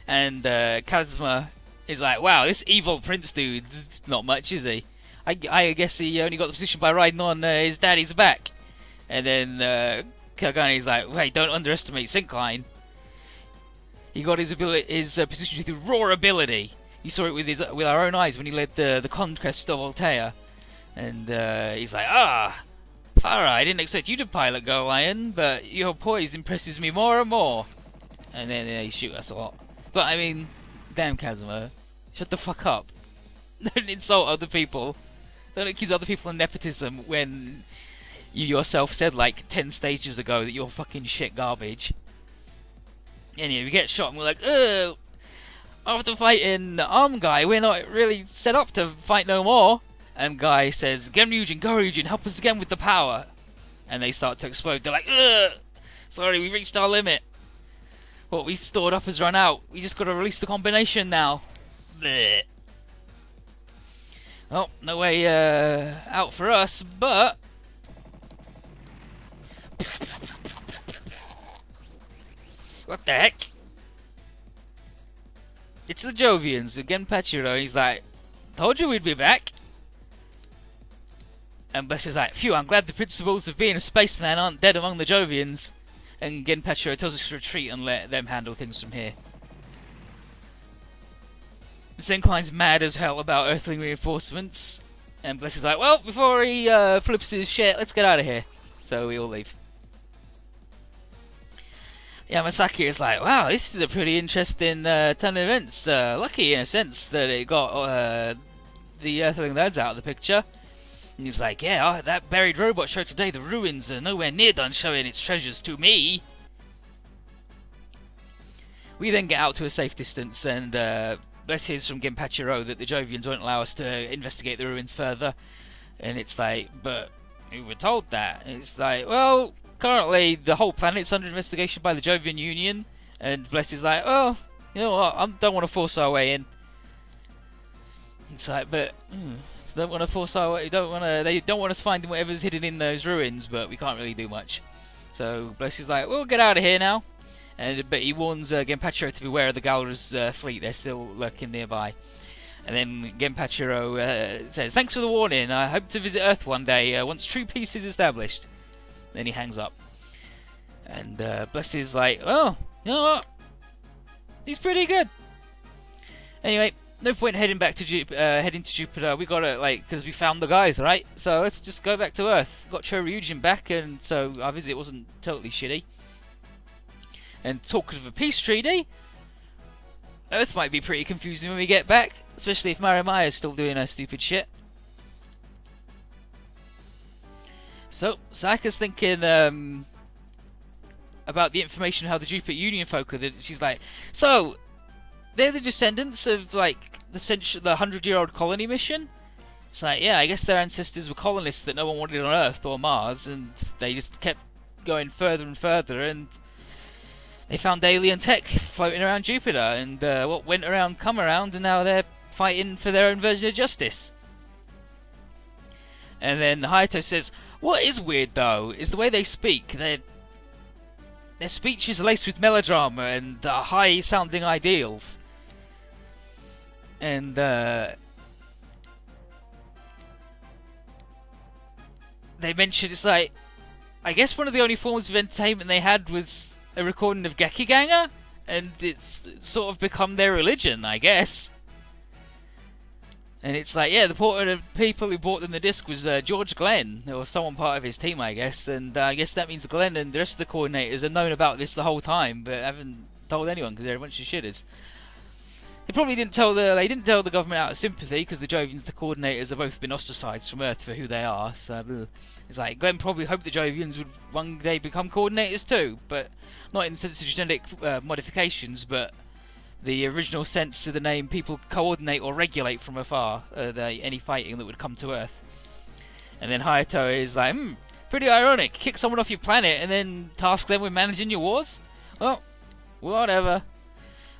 And Kazuma is like, wow, this evil prince dude's not much, is he? I guess he only got the position by riding on his daddy's back. And then Kagane's like, wait, don't underestimate Sincline. He got his position through raw ability. You saw it with our own eyes when he led the conquest of Altea. And he's like, Farah, I didn't expect you to pilot Go Lion, but your poise impresses me more and more. And then they shoot us a lot. But I mean, damn Kazuma, shut the fuck up. Don't insult other people. Don't accuse other people of nepotism when you yourself said like 10 stages ago that you're fucking shit garbage. Anyway, we get shot and we're like, ugh. After fighting Arm Guy, we're not really set up to fight no more. And Guy says, Genryujin, Goryujin, help us again with the power. And they start to explode. They're like, ugh! Sorry, we reached our limit. What we stored up has run out. We just gotta release the combination now. Blech. Well, no way out for us, but... What the heck? It's the Jovians with Genpachiro. He's like, told you we'd be back. And Bless is like, phew, I'm glad the principles of being a spaceman aren't dead among the Jovians. And Genpachiro tells us to retreat and let them handle things from here. Sincline's mad as hell about Earthling reinforcements. And Bliss is like, well, before he flips his shit, let's get out of here. So we all leave. Yamasaki is like, wow, this is a pretty interesting turn of events. Lucky in a sense that it got the Earthling lads out of the picture. And he's like, yeah, that buried robot showed today the ruins are nowhere near done showing its treasures to me. We then get out to a safe distance, and Bless hears from Genpachiro that the Jovians won't allow us to investigate the ruins further. And it's like, but we were told that. And it's like, well, currently the whole planet's under investigation by the Jovian Union. And Bless is like, oh, you know what, I don't want to force our way in. It's like, but don't want to force our way. They don't want us finding whatever's hidden in those ruins, but we can't really do much. So Bless is like, we'll get out of here now. But he warns Genpachiro to beware of the Galra's fleet. They're still lurking nearby. And then Genpachiro says, thanks for the warning. I hope to visit Earth one day once true peace is established. Then he hangs up. And Bless is like, oh, you know what? He's pretty good. Anyway, no point heading back to heading to Jupiter. We got to, because we found the guys, right? So let's just go back to Earth. Got Choryujin back, and so our visit wasn't totally shitty. And talking of a peace treaty, Earth might be pretty confusing when we get back, especially if Marimaya is still doing her stupid shit. So, Sayaka's thinking about the information how the Jupiter Union folk are. She's like, so, they're the descendants of, the 100-year-old colony mission? It's like, yeah, I guess their ancestors were colonists that no one wanted on Earth or Mars, and they just kept going further and further, and they found alien tech floating around Jupiter, and what went around come around, and now they're fighting for their own version of justice. And then Hayato says, what is weird though is the way they speak. Their speech is laced with melodrama and high sounding ideals. And they mentioned, it's like, I guess one of the only forms of entertainment they had was a recording of Gekiganger, and it's sort of become their religion, I guess. And it's like, yeah, the people who bought them the disc was George Glenn, or someone part of his team, I guess. And I guess that means Glenn and the rest of the coordinators have known about this the whole time, but haven't told anyone because they're a bunch of shitters. They probably didn't tell the government out of sympathy, because the Jovians, the coordinators, have both been ostracized from Earth for who they are. So it's like Glenn probably hoped the Jovians would one day become coordinators too, but not in the sense of genetic modifications, but the original sense of the name people coordinate or regulate from afar any fighting that would come to Earth. And then Hayato is like, pretty ironic. Kick someone off your planet and then task them with managing your wars? Well, whatever.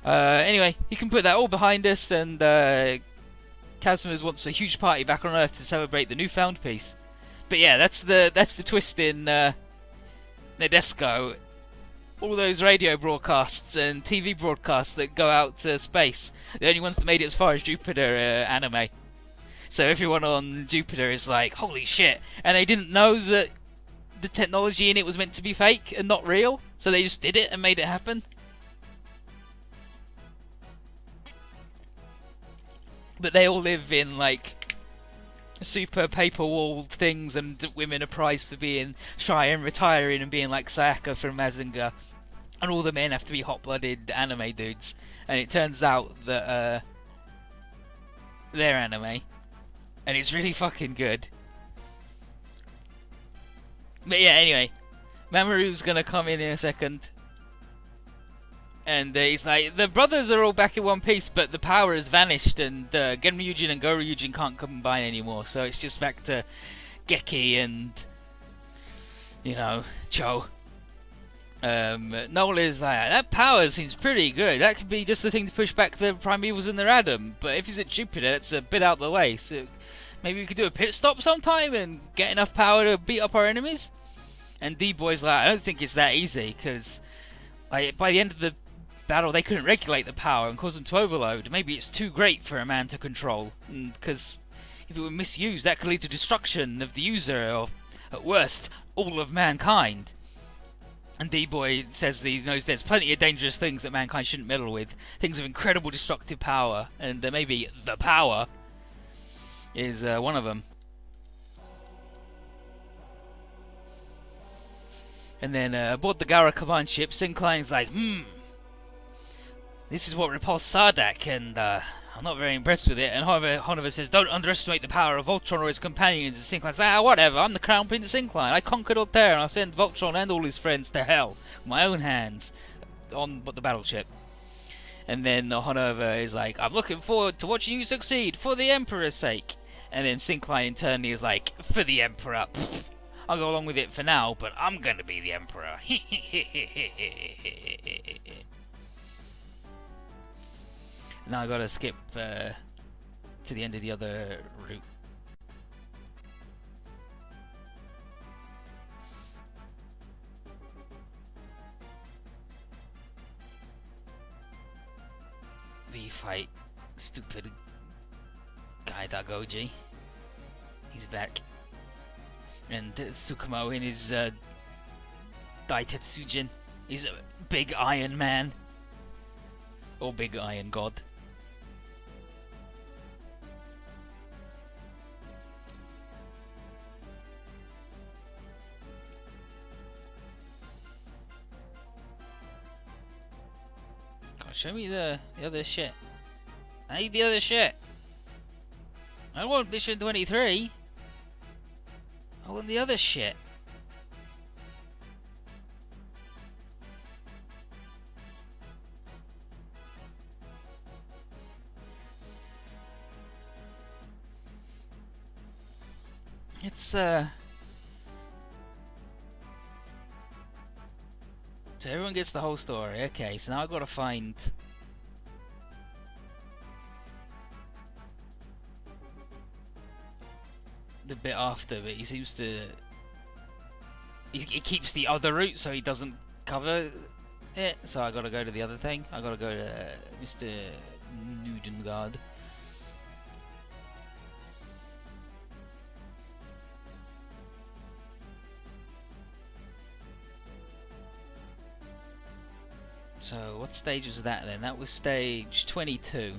Anyway, you can put that all behind us, and Kazumers wants a huge party back on Earth to celebrate the newfound peace. But yeah, that's the twist in Nadesco. All those radio broadcasts and TV broadcasts that go out to space, the only ones that made it as far as Jupiter anime. So everyone on Jupiter is like, holy shit, and they didn't know that the technology in it was meant to be fake and not real, so they just did it and made it happen. But they all live in super paper-walled things, and women are prized for being shy and retiring and being like Sayaka from Mazinger. And all the men have to be hot-blooded anime dudes. And it turns out that they're anime. And it's really fucking good. But yeah, anyway. Mamoru's gonna come in a second. And he's like, the brothers are all back in one piece, but the power has vanished, and Genryujin and Goryujin can't combine anymore. So it's just back to Geki and, Cho. Noel is like, that power seems pretty good. That could be just the thing to push back the primevals in their Adam. But if he's at Jupiter, it's a bit out of the way. So maybe we could do a pit stop sometime and get enough power to beat up our enemies. And D-Boy's like, I don't think it's that easy, because by the end of the battle, they couldn't regulate the power and cause them to overload. Maybe it's too great for a man to control, because if it were misused, that could lead to destruction of the user, or at worst, all of mankind. And D-Boy says that he knows there's plenty of dangerous things that mankind shouldn't meddle with, things of incredible destructive power, and maybe the power is one of them. And then aboard the Gara command ship, Syncline's like, this is what repulsed Sardak, and I'm not very impressed with it. And Honover says, don't underestimate the power of Voltron or his companions. And Syncline's like, whatever, I'm the Crown Prince Syncline. I conquered Altair, and I'll send Voltron and all his friends to hell with my own hands on the battleship. And then Honover is like, I'm looking forward to watching you succeed, for the Emperor's sake. And then Syncline internally is like, for the Emperor. I'll go along with it for now, but I'm gonna be the Emperor. Now I gotta skip to the end of the other route. We fight stupid guy Dagoji. He's back. And Tsukumo in his Daitetsujin. He's a big Iron Man. Or big Iron God. God, show me the other shit. I need the other shit. I don't want Mission 23. I want the other shit. It's so everyone gets the whole story. Okay, so now I've got to find the bit after, but he seems to he keeps the other route, so he doesn't cover it. So I got to go to the other thing. I got to go to Mr. MNeidengard. So what stage was that then? That was stage 22.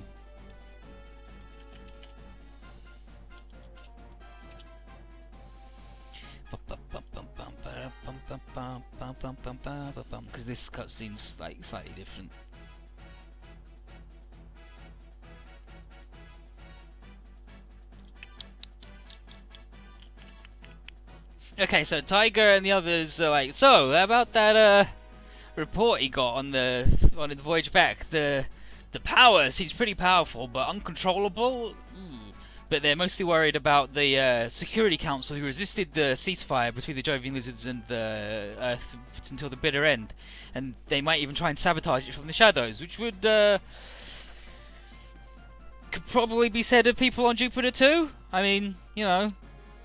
Because this cutscene's like slightly different. Okay, so Tiger and the others are like, so about that report he got on the voyage back. The power seems pretty powerful, but uncontrollable. But they're mostly worried about the Security Council, who resisted the ceasefire between the Jovian Lizards and the Earth until the bitter end, and they might even try and sabotage it from the shadows, which would could probably be said of people on Jupiter too. I mean, you know,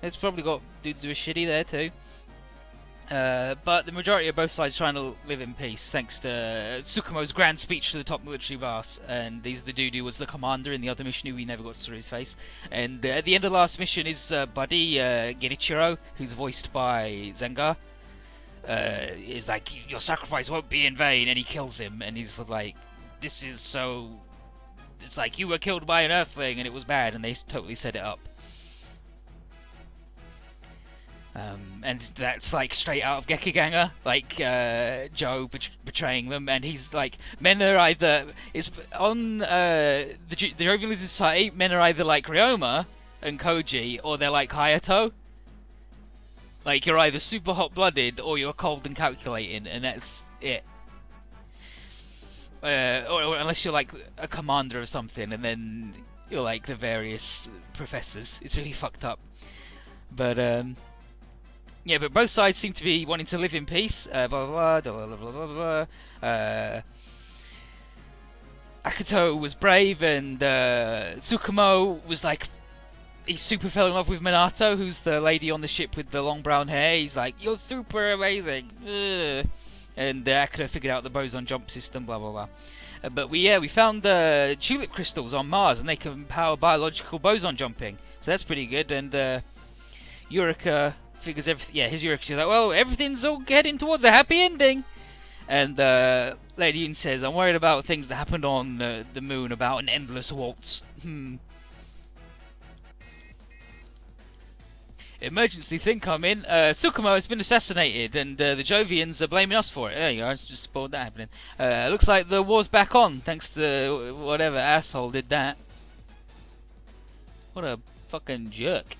it's probably got dudes who are shitty there too. But the majority of both sides trying to live in peace, thanks to Tsukumo's grand speech to the top military boss. And he's the dude who was the commander in the other mission who we never got to see his face. And at the end of the last mission, his buddy Genichiro, who's voiced by Zengar, is like, your sacrifice won't be in vain, and he kills him. And he's like, this is so... It's like, you were killed by an Earthling and it was bad, and they totally set it up. And that's like straight out of Gekiganger, like Joe betraying them, and he's like, men are either on the Jovian Lizard Society, men are either like Ryoma and Koji, or they're like Hayato. Like, you're either super hot-blooded or you're cold and calculating, and that's it. Or unless you're like a commander or something, and then you're like the various professors. It's really fucked up. But yeah, but both sides seem to be wanting to live in peace. Blah blah blah blah blah blah blah. Akuto was brave, and Tsukumo was like, he super fell in love with Minato, who's the lady on the ship with the long brown hair. He's like, you're super amazing. Ugh. And Akuto figured out the boson jump system. Blah blah blah. But we found tulip crystals on Mars, and they can power biological boson jumping. So that's pretty good. And Eureka figures everything. Yeah, his Eureka's like, well, everything's all heading towards a happy ending. And Lady Yun says, I'm worried about things that happened on the moon, about an endless waltz. Emergency thing coming. Sukumo has been assassinated, and the Jovians are blaming us for it. There you go. I just spoiled that happening. Looks like the war's back on, thanks to whatever asshole did that. What a fucking jerk.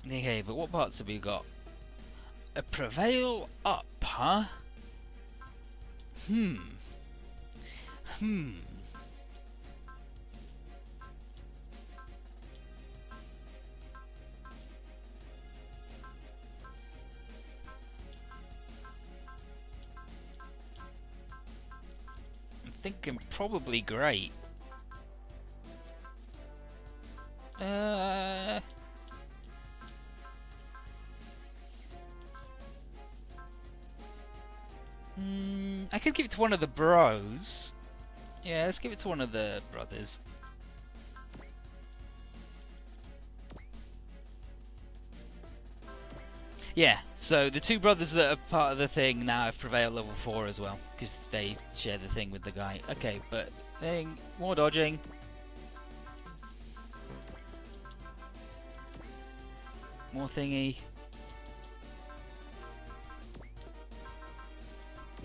Okay, but what parts have we got? A prevail up, huh? Hmm. I'm thinking probably great. I could give it to one of the bros. Yeah, let's give it to one of the brothers. Yeah, so the two brothers that are part of the thing now have prevailed level 4 as well, because they share the thing with the guy. Okay, but thing, more dodging. More thingy.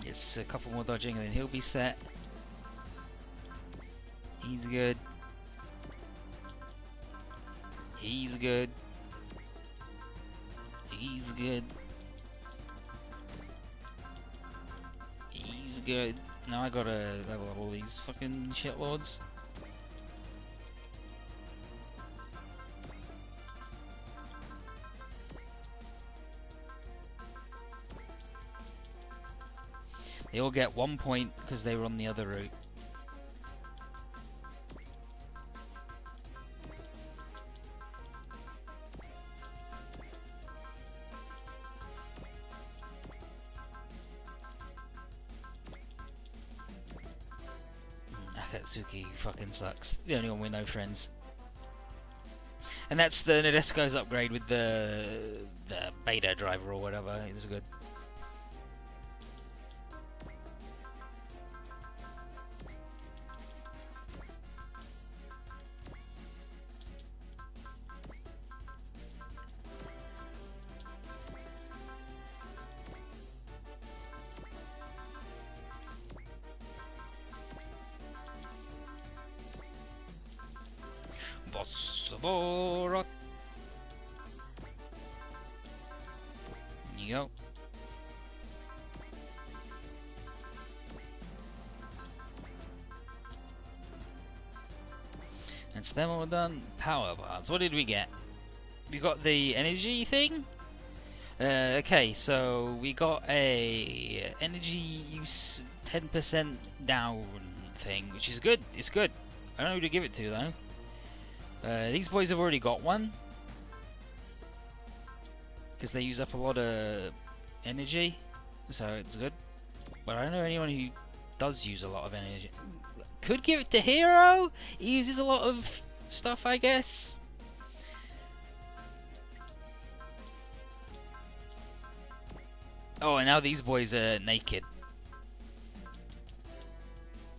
Yes, a couple more dodging and then he'll be set. He's good. He's good. He's good. He's good. Now I gotta level up all these fucking shitlords. They all get 1 point because they were on the other route. Akatsuki fucking sucks. The only one we know, friends. And that's the Nadesco's upgrade with the beta driver or whatever. It's good. Bossabora. You go. That's them all done. Power bars. What did we get? We got the energy thing. Okay, so we got a energy use 10% down thing, which is good. It's good. I don't know who to give it to though. These boys have already got one because they use up a lot of energy, so it's good. But I don't know anyone who does use a lot of energy. Could give it to Hero. He uses a lot of stuff, I guess. Oh, and now these boys are naked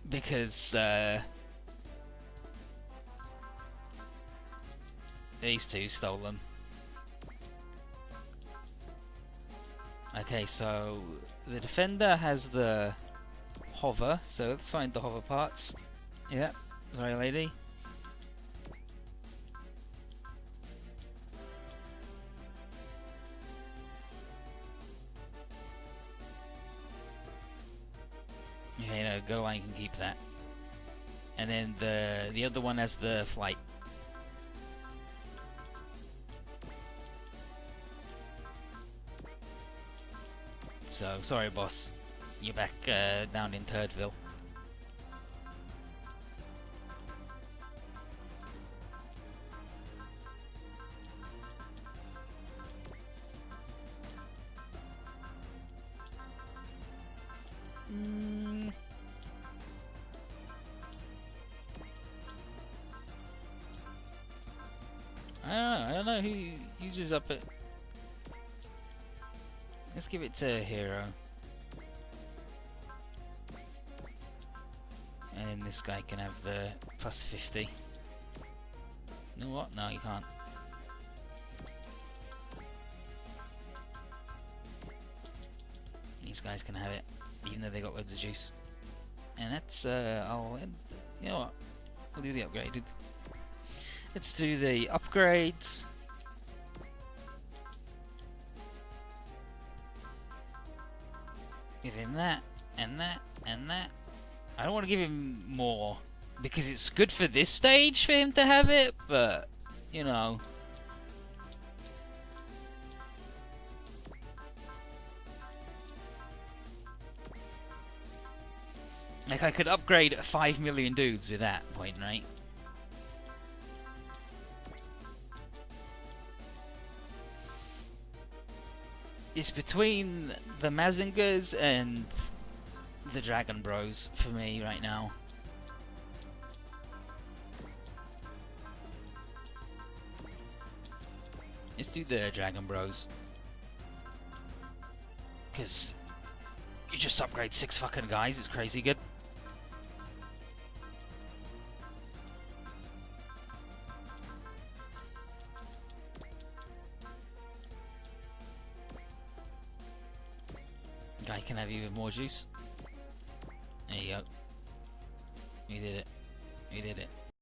because these two stole them. Okay, so the defender has the hover, so let's find the hover parts. Yeah, sorry lady. Okay, no, go line can keep that. And then the other one has the flight. So, sorry boss, you're back down in Turdville. I don't know who uses up it. Let's give it to Hero. and then this guy can have the plus 50. You know what? No, you can't. These guys can have it, even though they got loads of juice. And that's, you know what? We'll do the upgrade. Let's do the upgrades. Give him that, and that, and that. I don't want to give him more, because it's good for this stage for him to have it, but, you know. Like, I could upgrade 5 million dudes with that point, right? It's between the Mazingers and the Dragon Bros for me right now. Let's do the Dragon Bros. Because you just upgrade 6 fucking guys, it's crazy good. Guy can have even more juice. There you go. We did it. We did it.